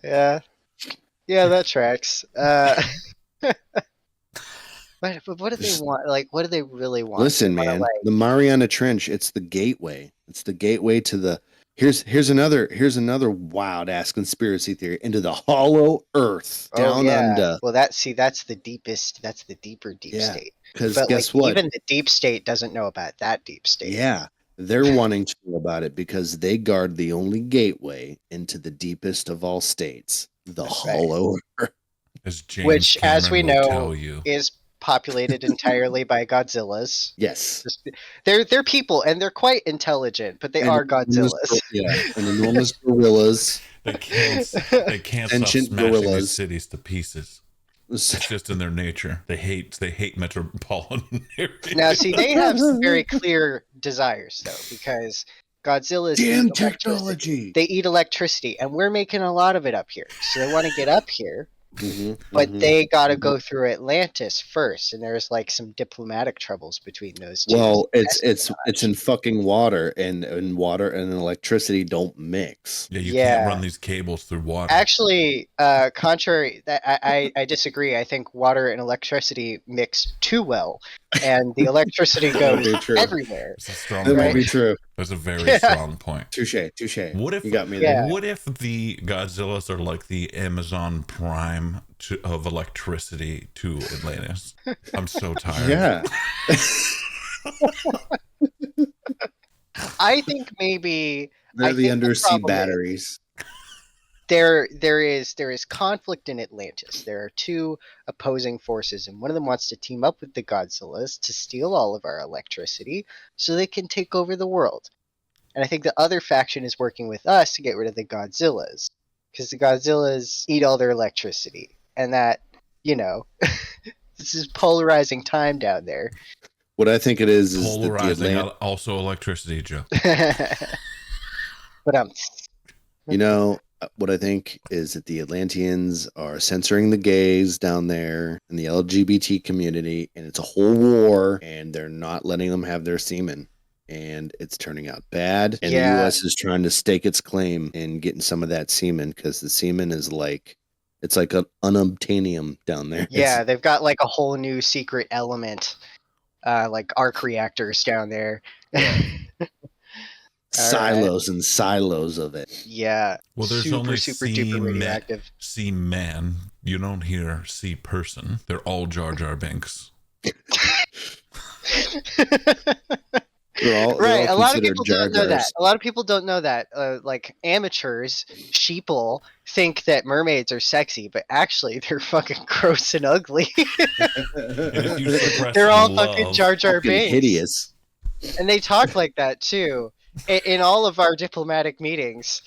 [SPEAKER 3] Yeah, that tracks. But what do they want? Like, what do they really want?
[SPEAKER 4] Listen,
[SPEAKER 3] They wanna,
[SPEAKER 4] man,
[SPEAKER 3] like-
[SPEAKER 4] the Mariana Trench, it's the gateway. It's the gateway to the here's another wild ass conspiracy theory into the hollow earth down under.
[SPEAKER 3] Well, that's the deepest. That's the deeper deep
[SPEAKER 4] Yeah,
[SPEAKER 3] state.
[SPEAKER 4] Because
[SPEAKER 3] But
[SPEAKER 4] guess
[SPEAKER 3] like,
[SPEAKER 4] what?
[SPEAKER 3] even the deep state doesn't know about that deep state.
[SPEAKER 4] Yeah, they're wanting to know about it because they guard the only gateway into the deepest of all states, the
[SPEAKER 3] That's right.
[SPEAKER 4] hollow earth.
[SPEAKER 2] As James
[SPEAKER 3] Which, as
[SPEAKER 2] Cameron
[SPEAKER 3] we
[SPEAKER 2] will
[SPEAKER 3] know,
[SPEAKER 2] tell you.
[SPEAKER 3] is populated entirely by Godzillas.
[SPEAKER 4] Yes.
[SPEAKER 3] They're people and they're quite intelligent, but they
[SPEAKER 4] And
[SPEAKER 3] are
[SPEAKER 4] enormous
[SPEAKER 3] Godzillas.
[SPEAKER 4] Yeah, and enormous gorillas.
[SPEAKER 2] They can't stop
[SPEAKER 4] Sentient
[SPEAKER 2] smashing
[SPEAKER 4] gorillas.
[SPEAKER 2] these cities to pieces. It's just in their nature. They hate metropolitan areas.
[SPEAKER 3] Now, see, they have some very clear desires, though, because Godzilla's
[SPEAKER 4] Damn
[SPEAKER 3] eat electricity.
[SPEAKER 4] technology.
[SPEAKER 3] They eat electricity, and we're making a lot of it up here. So they want to get up here,
[SPEAKER 4] Mhm,
[SPEAKER 3] but
[SPEAKER 4] mhm.
[SPEAKER 3] they got to go through Atlantis first, and there's like some diplomatic troubles between those two.
[SPEAKER 4] Well, it's in fucking water, and water and electricity don't mix.
[SPEAKER 2] Yeah, you
[SPEAKER 3] Yeah.
[SPEAKER 2] can't run these cables through water.
[SPEAKER 3] Actually, contrary, that I disagree. I think water and electricity mix too well, and the electricity
[SPEAKER 4] That would
[SPEAKER 3] goes
[SPEAKER 4] be true.
[SPEAKER 3] everywhere.
[SPEAKER 2] It's a strong
[SPEAKER 4] That might
[SPEAKER 2] point.
[SPEAKER 4] be true.
[SPEAKER 2] That's a very
[SPEAKER 3] Yeah.
[SPEAKER 2] strong point.
[SPEAKER 4] Touche.
[SPEAKER 2] What if
[SPEAKER 4] You got me
[SPEAKER 3] Yeah.
[SPEAKER 4] there?
[SPEAKER 2] What if the Godzillas are like the Amazon Prime of electricity to Atlantis? I'm so tired.
[SPEAKER 4] Yeah.
[SPEAKER 3] I think maybe
[SPEAKER 4] They're
[SPEAKER 3] I
[SPEAKER 4] the
[SPEAKER 3] think the
[SPEAKER 4] undersea
[SPEAKER 3] problem
[SPEAKER 4] batteries.
[SPEAKER 3] there is conflict in Atlantis. There are two opposing forces, and one of them wants to team up with the Godzillas to steal all of our electricity so they can take over the world. And I think the other faction is working with us to get rid of the Godzillas, because the Godzillas eat all their electricity, and that, this is polarizing time down there.
[SPEAKER 4] What I think it is that the
[SPEAKER 2] Polarizing, also electricity, Joe.
[SPEAKER 3] But
[SPEAKER 4] what I think is that the Atlanteans are censoring the gays down there and the LGBT community, and it's a whole war, and they're not letting them have their semen. And it's turning out bad. And
[SPEAKER 3] Yeah.
[SPEAKER 4] the U.S. is trying to stake its claim in getting some of that semen because the semen is like It's like an unobtainium down there.
[SPEAKER 3] Yeah, they've got like a whole new secret element, like arc reactors down there.
[SPEAKER 4] Silos and silos of it.
[SPEAKER 3] Yeah.
[SPEAKER 2] Well, there's
[SPEAKER 3] super,
[SPEAKER 2] only
[SPEAKER 3] super duper radioactive.
[SPEAKER 2] C man. You don't hear C person. They're all Jar Jar Binks.
[SPEAKER 3] Right. A lot of people don't know that. A lot of people don't know that. Like amateurs, sheeple, think that mermaids are sexy, but actually they're fucking gross and ugly. They're all fucking Jar Jar Binks.
[SPEAKER 4] Hideous.
[SPEAKER 3] And they talk like that too. In all of our diplomatic meetings,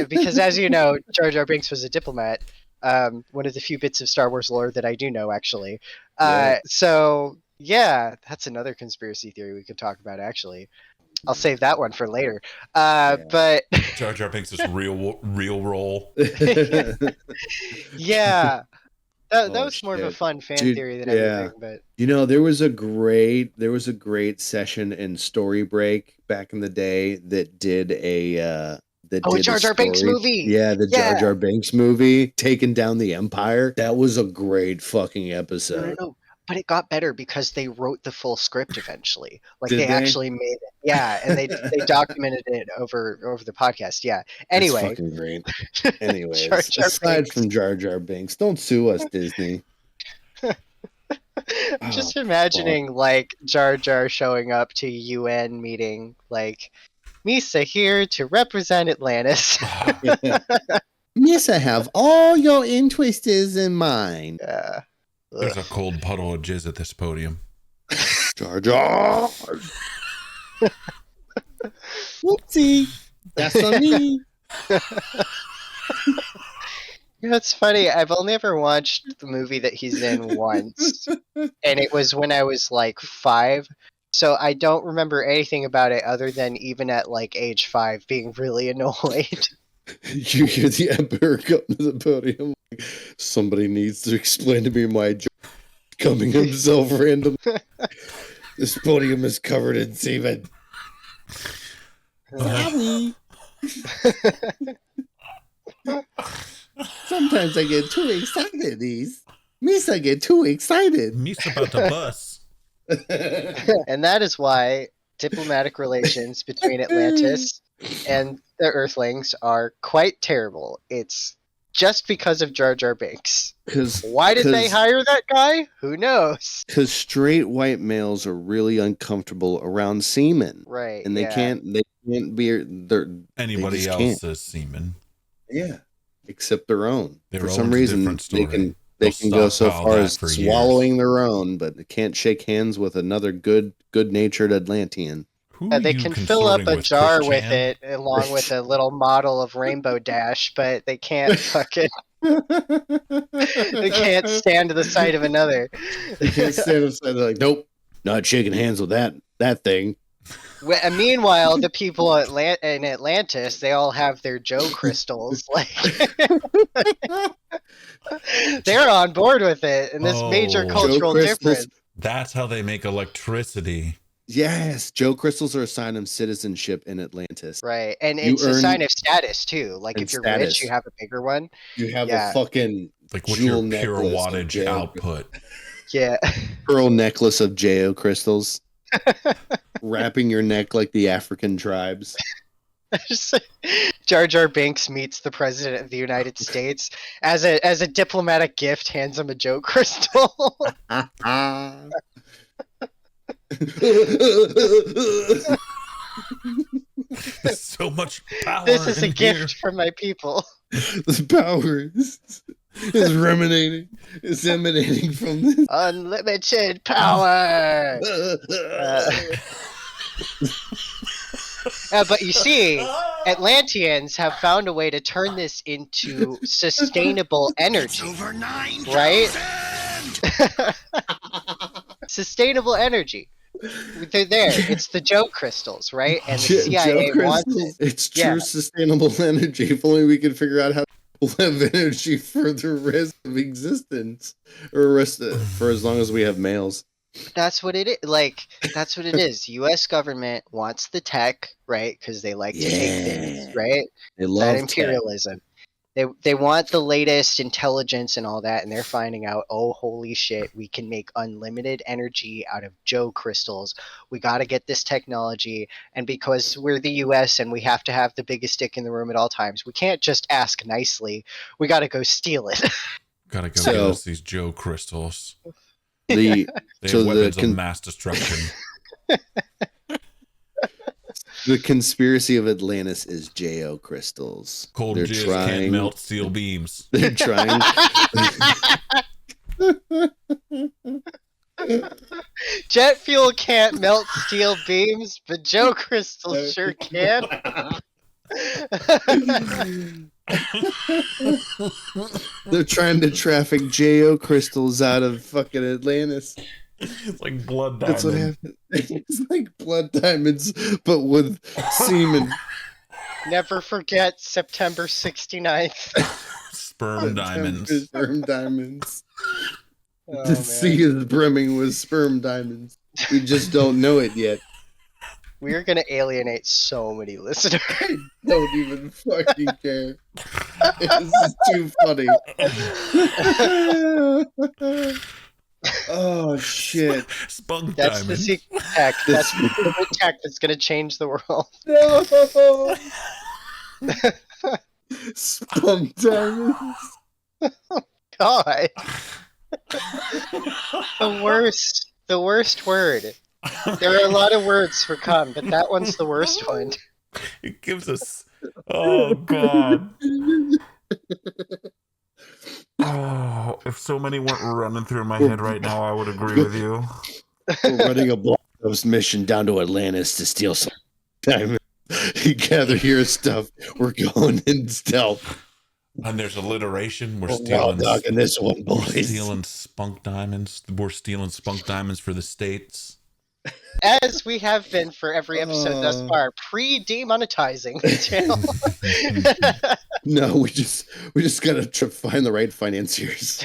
[SPEAKER 3] because as you know, Jar Jar Binks was a diplomat. One of the few bits of Star Wars lore that I do know, actually. So yeah, that's another conspiracy theory we could talk about. Actually, I'll save that one for later. But
[SPEAKER 2] Jar Jar Binks is real role.
[SPEAKER 3] Yeah. That was more of a fun fan theory than anything, but
[SPEAKER 4] there was a great session in Story Break back in the day that did a
[SPEAKER 3] Jar Jar Binks movie.
[SPEAKER 4] Yeah, the Jar Jar Binks movie, taking down the Empire. That was a great fucking episode.
[SPEAKER 3] No. But it got better because they wrote the full script eventually. Like
[SPEAKER 4] Did they
[SPEAKER 3] actually made it. Yeah, and they documented it over the podcast. Yeah. Anyway.
[SPEAKER 4] That's fucking great. Anyways, aside from Jar Jar Binks, don't sue us, Disney.
[SPEAKER 3] Just imagining like Jar Jar showing up to a UN meeting, like Misa here to represent Atlantis.
[SPEAKER 4] Misa have all your interests in mind.
[SPEAKER 3] Yeah.
[SPEAKER 2] There's a cold puddle of jizz at this podium.
[SPEAKER 4] Jar Jar. Whoopsie. That's on me.
[SPEAKER 3] It's funny. I've only ever watched the movie that he's in once, and it was when I was like 5. So I don't remember anything about it other than even at like age 5 being really annoyed.
[SPEAKER 4] You hear the Emperor come to the podium. Somebody needs to explain to me why coming himself random. This podium is covered in semen. Sorry. Sometimes I get too excited. Misa get too excited.
[SPEAKER 2] Misa about to bust.
[SPEAKER 3] And that is why diplomatic relations between Atlantis and the Earthlings are quite terrible. It's just because of Jar Jar Binks. Why did they hire that guy? Who knows?
[SPEAKER 4] Because straight white males are really uncomfortable around semen,
[SPEAKER 3] right?
[SPEAKER 4] And they can't be
[SPEAKER 2] anybody else's semen.
[SPEAKER 4] Yeah, except their own.
[SPEAKER 2] For
[SPEAKER 4] some reason, they can go so far as swallowing their own, but they can't shake hands with another good-natured Atlantean.
[SPEAKER 3] They can fill up a jar with it along with a little model of Rainbow Dash, but they can't fucking they can't stand to the sight of another.
[SPEAKER 4] They can't stand to the sight. They're like, nope, not shaking hands with that thing.
[SPEAKER 3] And meanwhile, the people in Atlantis, they all have their Joe crystals. Like they're on board with it, and this major cultural difference.
[SPEAKER 2] That's how they make electricity.
[SPEAKER 4] Yes, Joe crystals are a sign of citizenship in Atlantis.
[SPEAKER 3] Right, and it's a sign of status too. Like if you're rich, you have a bigger one.
[SPEAKER 4] You have a fucking
[SPEAKER 2] like what's your pure wattage output?
[SPEAKER 3] Yeah,
[SPEAKER 4] pearl necklace of Geo crystals, wrapping your neck like the African tribes.
[SPEAKER 3] Jar Jar Binks meets the president of the United States as a diplomatic gift, hands him a Joe crystal.
[SPEAKER 2] So much power.
[SPEAKER 3] This is a gift from my people.
[SPEAKER 4] The power is emanating from this
[SPEAKER 3] unlimited power. But you see, Atlanteans have found a way to turn this into sustainable energy. It's over 9,000! Right? Sustainable energy. They're there. It's the Joe crystals, right? And the CIA wants it.
[SPEAKER 4] It's true sustainable energy. If only we could figure out how to have energy for the rest of existence, or for as long as we have males.
[SPEAKER 3] That's what it is. Like, that's what it is. U.S. government wants the tech, right? Because they like to take things, right?
[SPEAKER 4] They love
[SPEAKER 3] that imperialism.
[SPEAKER 4] tech.
[SPEAKER 3] They want the latest intelligence and all that, and they're finding out, oh, holy shit, we can make unlimited energy out of Joe crystals. We got to get this technology, and because we're the U.S. and we have to have the biggest dick in the room at all times, we can't just ask nicely. We got to go steal it.
[SPEAKER 2] Gotta go get us these Joe crystals.
[SPEAKER 4] They
[SPEAKER 2] have weapons of mass destruction.
[SPEAKER 4] The conspiracy of Atlantis is JO crystals.
[SPEAKER 2] Cold jizz can't melt steel beams.
[SPEAKER 4] They're trying.
[SPEAKER 3] Jet fuel can't melt steel beams, but Joe crystals sure can.
[SPEAKER 4] They're trying to traffic JO crystals out of fucking Atlantis.
[SPEAKER 2] It's like blood diamonds.
[SPEAKER 4] That's what happened. It's like blood diamonds, but with semen.
[SPEAKER 3] Never forget September 69th.
[SPEAKER 2] Sperm diamonds.
[SPEAKER 4] Sperm diamonds.
[SPEAKER 3] Oh,
[SPEAKER 4] The sea is brimming with sperm diamonds. We just don't know it yet.
[SPEAKER 3] We're gonna alienate so many listeners.
[SPEAKER 4] I don't even fucking care. This is too funny. Oh shit!
[SPEAKER 2] Spunk
[SPEAKER 3] That's
[SPEAKER 2] diamonds.
[SPEAKER 3] the secret tech. That's the secret tech that's gonna change the world.
[SPEAKER 4] No. Spunk diamonds.
[SPEAKER 3] God. The worst word. There are a lot of words for cum, but that one's the worst one.
[SPEAKER 2] It gives us. Oh God. Oh, if so many weren't running through my head right now, I would agree with you.
[SPEAKER 1] We're running a Black Ops mission down to Atlantis to steal some diamonds. You gather your stuff. We're going in stealth.
[SPEAKER 2] And there's alliteration. We're
[SPEAKER 1] We're
[SPEAKER 2] stealing.
[SPEAKER 1] dogging this one,
[SPEAKER 2] We're
[SPEAKER 1] boys.
[SPEAKER 2] stealing spunk diamonds. We're stealing spunk diamonds for the states.
[SPEAKER 3] As we have been for every episode thus far, pre-demonetizing the channel.
[SPEAKER 4] No, we just gotta find the right financiers.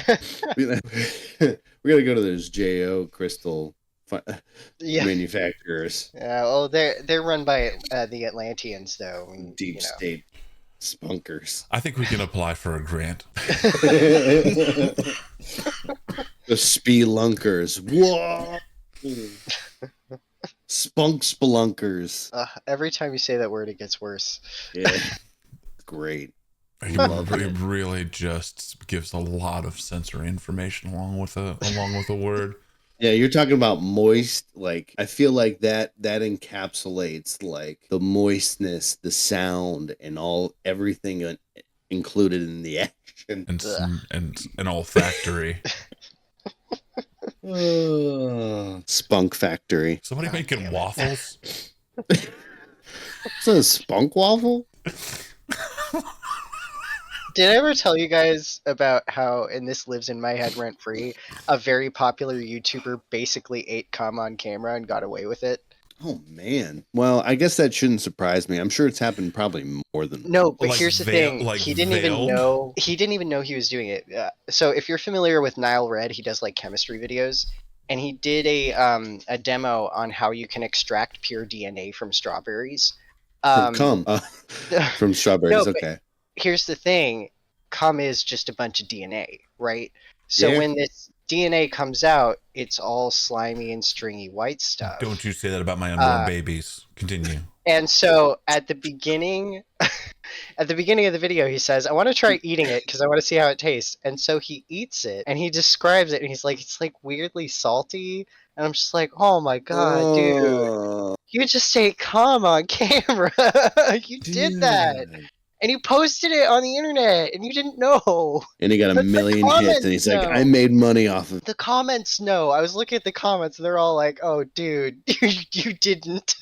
[SPEAKER 4] we gotta go to those JO crystal manufacturers.
[SPEAKER 3] Well, they're run by the Atlanteans, though.
[SPEAKER 4] Deep state spunkers.
[SPEAKER 2] I think we can apply for a grant.
[SPEAKER 4] The spelunkers. Whoa! Spunk spelunkers.
[SPEAKER 3] Every time you say that word, it gets worse.
[SPEAKER 4] Yeah. Great.
[SPEAKER 2] It really just gives a lot of sensory information along with a word.
[SPEAKER 4] Yeah, you're talking about moist. Like, I feel like that encapsulates like the moistness, the sound, and everything included in the action.
[SPEAKER 2] And olfactory.
[SPEAKER 4] Spunk factory.
[SPEAKER 2] Somebody making waffles.
[SPEAKER 4] Is that a spunk waffle?
[SPEAKER 3] Did I ever tell you guys about how, and this lives in my head rent free, a very popular YouTuber basically ate cum on camera and got away with it?
[SPEAKER 4] Oh man. Well, I guess that shouldn't surprise me. I'm sure it's happened probably more than
[SPEAKER 3] No, but
[SPEAKER 2] Like
[SPEAKER 3] here's the
[SPEAKER 2] veil-
[SPEAKER 3] thing:
[SPEAKER 2] like
[SPEAKER 3] he didn't even
[SPEAKER 2] veiled?
[SPEAKER 3] know. He didn't even know he was doing it. So if you're familiar with Nile Red, he does like chemistry videos, and he did a demo on how you can extract pure DNA from strawberries.
[SPEAKER 4] from cum. From strawberries.
[SPEAKER 3] No, but-
[SPEAKER 4] Okay.
[SPEAKER 3] Here's the thing: cum is just a bunch of DNA, right? So
[SPEAKER 4] Yeah.
[SPEAKER 3] when this DNA comes out, it's all slimy and stringy white stuff.
[SPEAKER 2] Don't you say that about my unborn babies. Continue.
[SPEAKER 3] And so at the beginning of the video, he says, I want to try eating it because I want to see how it tastes. And so he eats it and he describes it and he's like, it's like weirdly salty. And I'm just like, oh my God, dude, you just ate cum on camera. You did that. And you posted it on the internet and you didn't know.
[SPEAKER 4] And he got
[SPEAKER 3] But
[SPEAKER 4] a
[SPEAKER 3] the
[SPEAKER 4] million hits and he's like,
[SPEAKER 3] comments,
[SPEAKER 4] I made money off of
[SPEAKER 3] The comments, no. I was looking at the comments and they're all like, oh, dude, you didn't.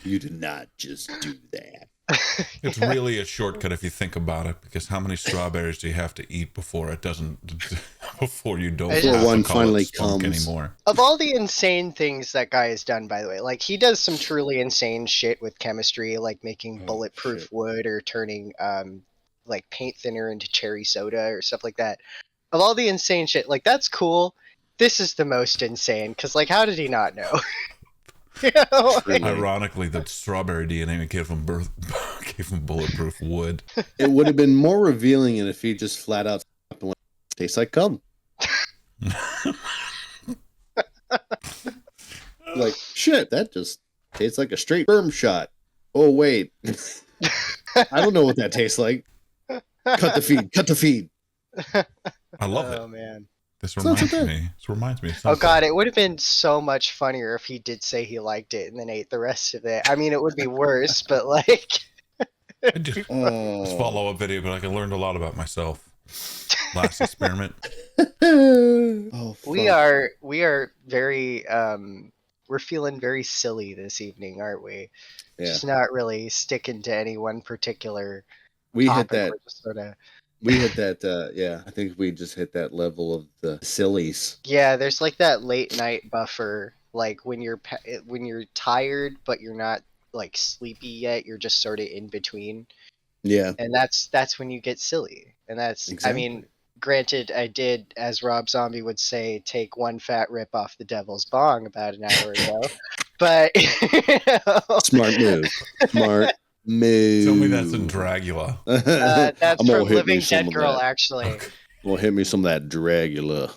[SPEAKER 4] You did not just do that.
[SPEAKER 2] It's really a shortcut if you think about it, because how many strawberries do you have to eat before it doesn't before you don't
[SPEAKER 3] Before
[SPEAKER 2] have to
[SPEAKER 4] one
[SPEAKER 2] call
[SPEAKER 4] finally
[SPEAKER 2] it spunk
[SPEAKER 4] comes.
[SPEAKER 2] anymore?
[SPEAKER 3] Of all the insane things that guy has done, by the way, like he does some truly insane shit with chemistry, like making bulletproof
[SPEAKER 4] shit.
[SPEAKER 3] wood or turning like paint thinner into cherry soda or stuff like that. Of all the insane shit, like that's cool. This is the most insane because, like, how did he not know? You know, like-
[SPEAKER 2] Ironically, the strawberry DNA came from Gave him bulletproof wood.
[SPEAKER 4] It would have been more revealing if he just flat out tastes like cum. Like, shit, that just tastes like a straight sperm shot. Oh, wait. I don't know what that tastes like. Cut the feed. Cut the feed.
[SPEAKER 2] I love it.
[SPEAKER 3] Oh, man.
[SPEAKER 2] This reminds me. This reminds me of something.
[SPEAKER 3] Oh, God, it would have been so much funnier if he did say he liked it and then ate the rest of it. I mean, it would be worse, but like...
[SPEAKER 2] I just follow-up video, but I learned a lot about myself. Last experiment.
[SPEAKER 4] Oh, fuck.
[SPEAKER 3] We are very we're feeling very silly this evening, aren't we?
[SPEAKER 4] Yeah.
[SPEAKER 3] Just not really sticking to any one particular
[SPEAKER 4] We
[SPEAKER 3] topic.
[SPEAKER 4] hit that.
[SPEAKER 3] We're just sorta...
[SPEAKER 4] We hit that. Yeah, I think we just hit that level of the sillies.
[SPEAKER 3] Yeah, there's like that late night buffer, like when you're tired but you're not like sleepy yet, you're just sort of in between.
[SPEAKER 4] Yeah.
[SPEAKER 3] And that's when you get silly. And that's
[SPEAKER 4] Exactly.
[SPEAKER 3] I mean, granted, I did, as Rob Zombie would say, take one fat rip off the devil's bong about an hour ago. But you know,
[SPEAKER 4] Smart move. Smart move.
[SPEAKER 2] Tell me that's in Dragula.
[SPEAKER 3] that's
[SPEAKER 4] I'm gonna
[SPEAKER 3] from
[SPEAKER 4] hit me
[SPEAKER 3] Living
[SPEAKER 4] some
[SPEAKER 3] Dead
[SPEAKER 4] of
[SPEAKER 3] Girl,
[SPEAKER 4] that.
[SPEAKER 3] actually.
[SPEAKER 4] Well, hit me some of that Dragula.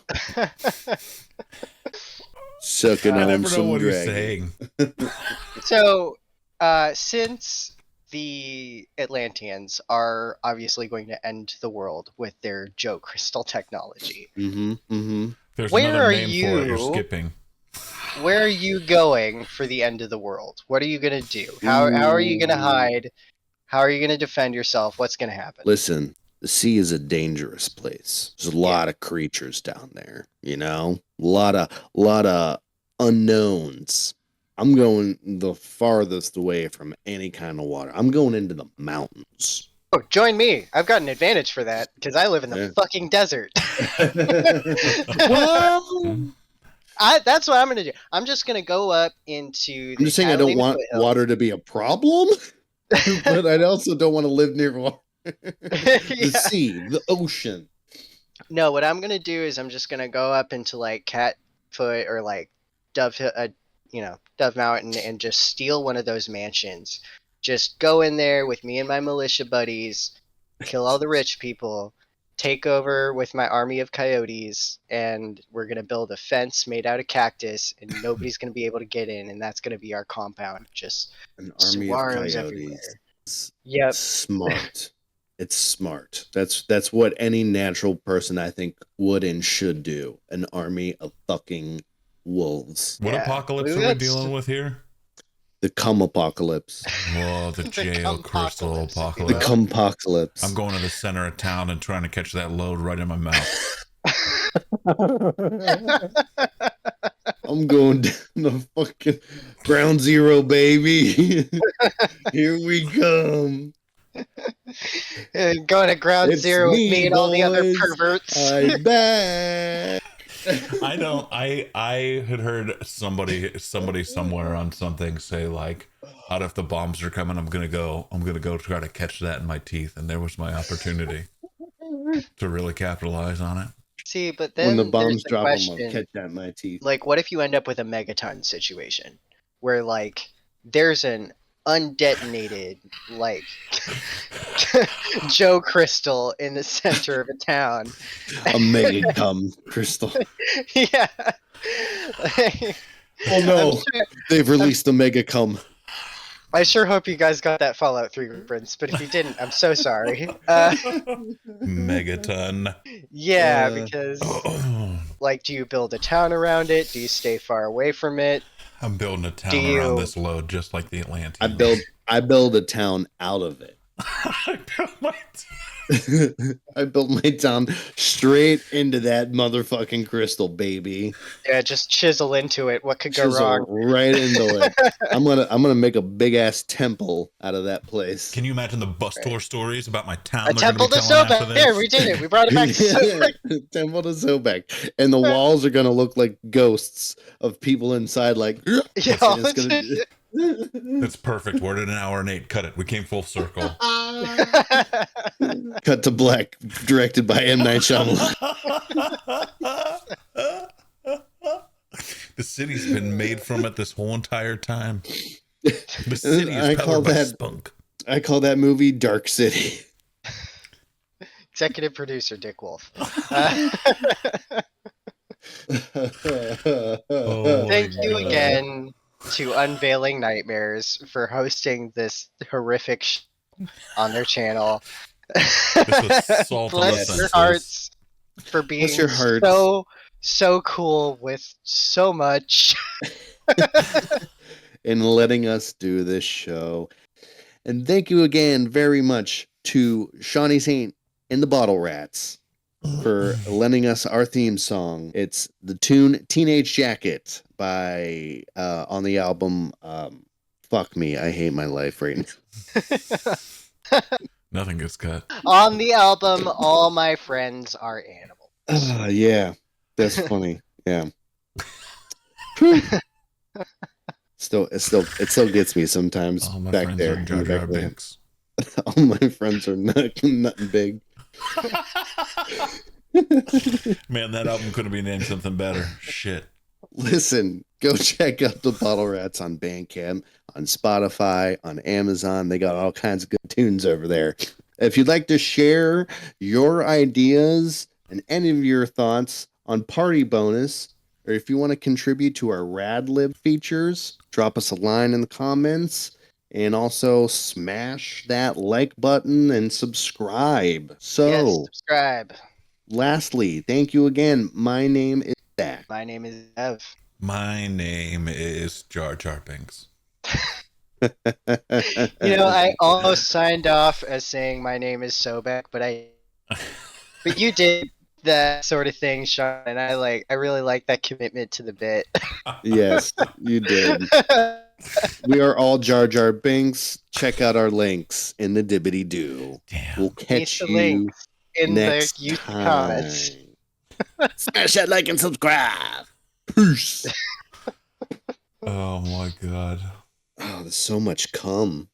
[SPEAKER 4] Sucking
[SPEAKER 2] I
[SPEAKER 4] on
[SPEAKER 2] never know
[SPEAKER 4] some
[SPEAKER 2] what he's
[SPEAKER 4] Dragula.
[SPEAKER 2] saying.
[SPEAKER 3] So, since the Atlanteans are obviously going to end the world with their Joe Crystal technology,
[SPEAKER 4] Mm-hmm. Mm-hmm.
[SPEAKER 2] There's
[SPEAKER 3] Where
[SPEAKER 2] another
[SPEAKER 3] are
[SPEAKER 2] name for it. You're
[SPEAKER 3] you?
[SPEAKER 2] skipping.
[SPEAKER 3] where are you going for the end of the world? What are you going to do? How are you going to hide? How are you going to defend yourself? What's going to happen?
[SPEAKER 4] Listen, the sea is a dangerous place. There's a lot of creatures down there, you know? A lot of unknowns. I'm going the farthest away from any kind of water. I'm going into the mountains.
[SPEAKER 3] Oh, join me. I've got an advantage for that because I live in the fucking desert.
[SPEAKER 4] Well,
[SPEAKER 3] That's what I'm going to do. I'm just going to go up into
[SPEAKER 4] I'm just saying I don't want water to be a problem, but I also don't want to live near water. The sea, the ocean.
[SPEAKER 3] No, what I'm going to do is I'm just going to go up into like Catfoot or like Dove Mountain and just steal one of those mansions. Just go in there with me and my militia buddies, kill all the rich people, take over with my army of coyotes, and we're going to build a fence made out of cactus, and nobody's going to be able to get in, and that's going to be our compound. Just
[SPEAKER 4] an army of
[SPEAKER 3] swarms
[SPEAKER 4] coyotes.
[SPEAKER 3] everywhere. Yep.
[SPEAKER 4] Smart. It's smart. That's what any natural person I think would and should do. An army of fucking wolves.
[SPEAKER 2] What apocalypse are we dealing with here?
[SPEAKER 4] The cum apocalypse.
[SPEAKER 2] Whoa, the jail crystal apocalypse.
[SPEAKER 4] The cum apocalypse.
[SPEAKER 2] I'm going to the center of town and trying to catch that load right in my mouth.
[SPEAKER 4] I'm going down the fucking ground zero, baby. Here we come.
[SPEAKER 3] Going to ground zero with me and all the other perverts.
[SPEAKER 4] I'm back.
[SPEAKER 2] I had heard somebody somewhere on something say like, out if the bombs are coming, I'm gonna go try to catch that in my teeth, and there was my opportunity to really capitalize on it.
[SPEAKER 3] See, but then
[SPEAKER 4] when the bombs
[SPEAKER 3] drop,
[SPEAKER 4] I'm gonna catch that in my teeth.
[SPEAKER 3] Like, what if you end up with a megaton situation where like there's an undetonated like Joe Crystal in the center of a town,
[SPEAKER 4] a mega cum crystal.
[SPEAKER 3] Yeah.
[SPEAKER 4] Oh no, they've released the mega cum.
[SPEAKER 3] I sure hope you guys got that Fallout 3 reference, but if you didn't, I'm so sorry.
[SPEAKER 2] Megaton.
[SPEAKER 3] Yeah, because like, do you build a town around it? Do you stay far away from it?
[SPEAKER 2] I'm building a town around this load, just like the Atlanteans.
[SPEAKER 4] I build a town out of it. I built my town straight into that motherfucking crystal, baby.
[SPEAKER 3] Yeah, just chisel into it. What could go wrong?
[SPEAKER 4] Right into it. I'm gonna make a big ass temple out of that place.
[SPEAKER 2] Can you imagine the bus tour stories about my town?
[SPEAKER 3] A temple to Sobek. There, we did it. We brought it back to Sobek.
[SPEAKER 4] Temple to Sobek, and the walls are gonna look like ghosts of people inside. Like,
[SPEAKER 2] That's perfect. We're at an hour and 8. Cut it. We came full circle.
[SPEAKER 4] Cut to black. Directed by M. Night Shyamalan.
[SPEAKER 2] The city's been made from it this whole entire time. The city is
[SPEAKER 4] I call
[SPEAKER 2] powered by
[SPEAKER 4] that
[SPEAKER 2] spunk.
[SPEAKER 4] I call that movie Dark City.
[SPEAKER 3] Executive producer Dick Wolf.
[SPEAKER 2] Oh,
[SPEAKER 3] Thank you
[SPEAKER 2] God.
[SPEAKER 3] again to Unveiling Nightmares for hosting this horrific on their channel.
[SPEAKER 2] This was salt on the
[SPEAKER 3] Bless your
[SPEAKER 2] senses.
[SPEAKER 3] hearts for being
[SPEAKER 4] your hearts.
[SPEAKER 3] so cool with so much.
[SPEAKER 4] And letting us do this show. And thank you again very much to Shawnee Saint and the Bottle Rats for lending us our theme song. It's the tune Teenage Jacket by on the album Fuck Me, I Hate My Life right now.
[SPEAKER 2] Nothing gets cut.
[SPEAKER 3] On the album, All My Friends Are Animals.
[SPEAKER 4] Yeah, that's funny. Yeah. It still gets me sometimes.
[SPEAKER 2] All my
[SPEAKER 4] back
[SPEAKER 2] friends
[SPEAKER 4] there
[SPEAKER 2] are
[SPEAKER 4] in
[SPEAKER 2] Jar
[SPEAKER 4] the
[SPEAKER 2] Jar
[SPEAKER 4] back of the head.
[SPEAKER 2] Binks.
[SPEAKER 4] All my friends are nothing big.
[SPEAKER 2] Man, that album couldn't be named something better. Shit.
[SPEAKER 4] Listen, go check out the Bottle Rats on Bandcamp, on Spotify, on Amazon. They got all kinds of good tunes over there. If you'd like to share your ideas and any of your thoughts on Party Bonus, or if you want to contribute to our Rad Lib features, drop us a line in the comments. And also smash that like button and subscribe. So,
[SPEAKER 3] yes, subscribe.
[SPEAKER 4] Lastly, thank you again. My name is Zach.
[SPEAKER 3] My name is Ev.
[SPEAKER 2] My name is Jar Jar Binks.
[SPEAKER 3] I almost signed off as saying my name is Sobek, but you did that sort of thing, Sean, and I really like that commitment to the bit.
[SPEAKER 4] Yes, you did. We are all Jar Jar Binks. Check out our links in the dibbity doo.
[SPEAKER 2] Damn.
[SPEAKER 4] We'll catch
[SPEAKER 3] the
[SPEAKER 4] you
[SPEAKER 3] links in
[SPEAKER 4] next
[SPEAKER 3] the YouTube
[SPEAKER 4] time.
[SPEAKER 3] comments.
[SPEAKER 4] Smash that like and subscribe. Peace.
[SPEAKER 2] Oh my God.
[SPEAKER 4] Oh, there's so much cum.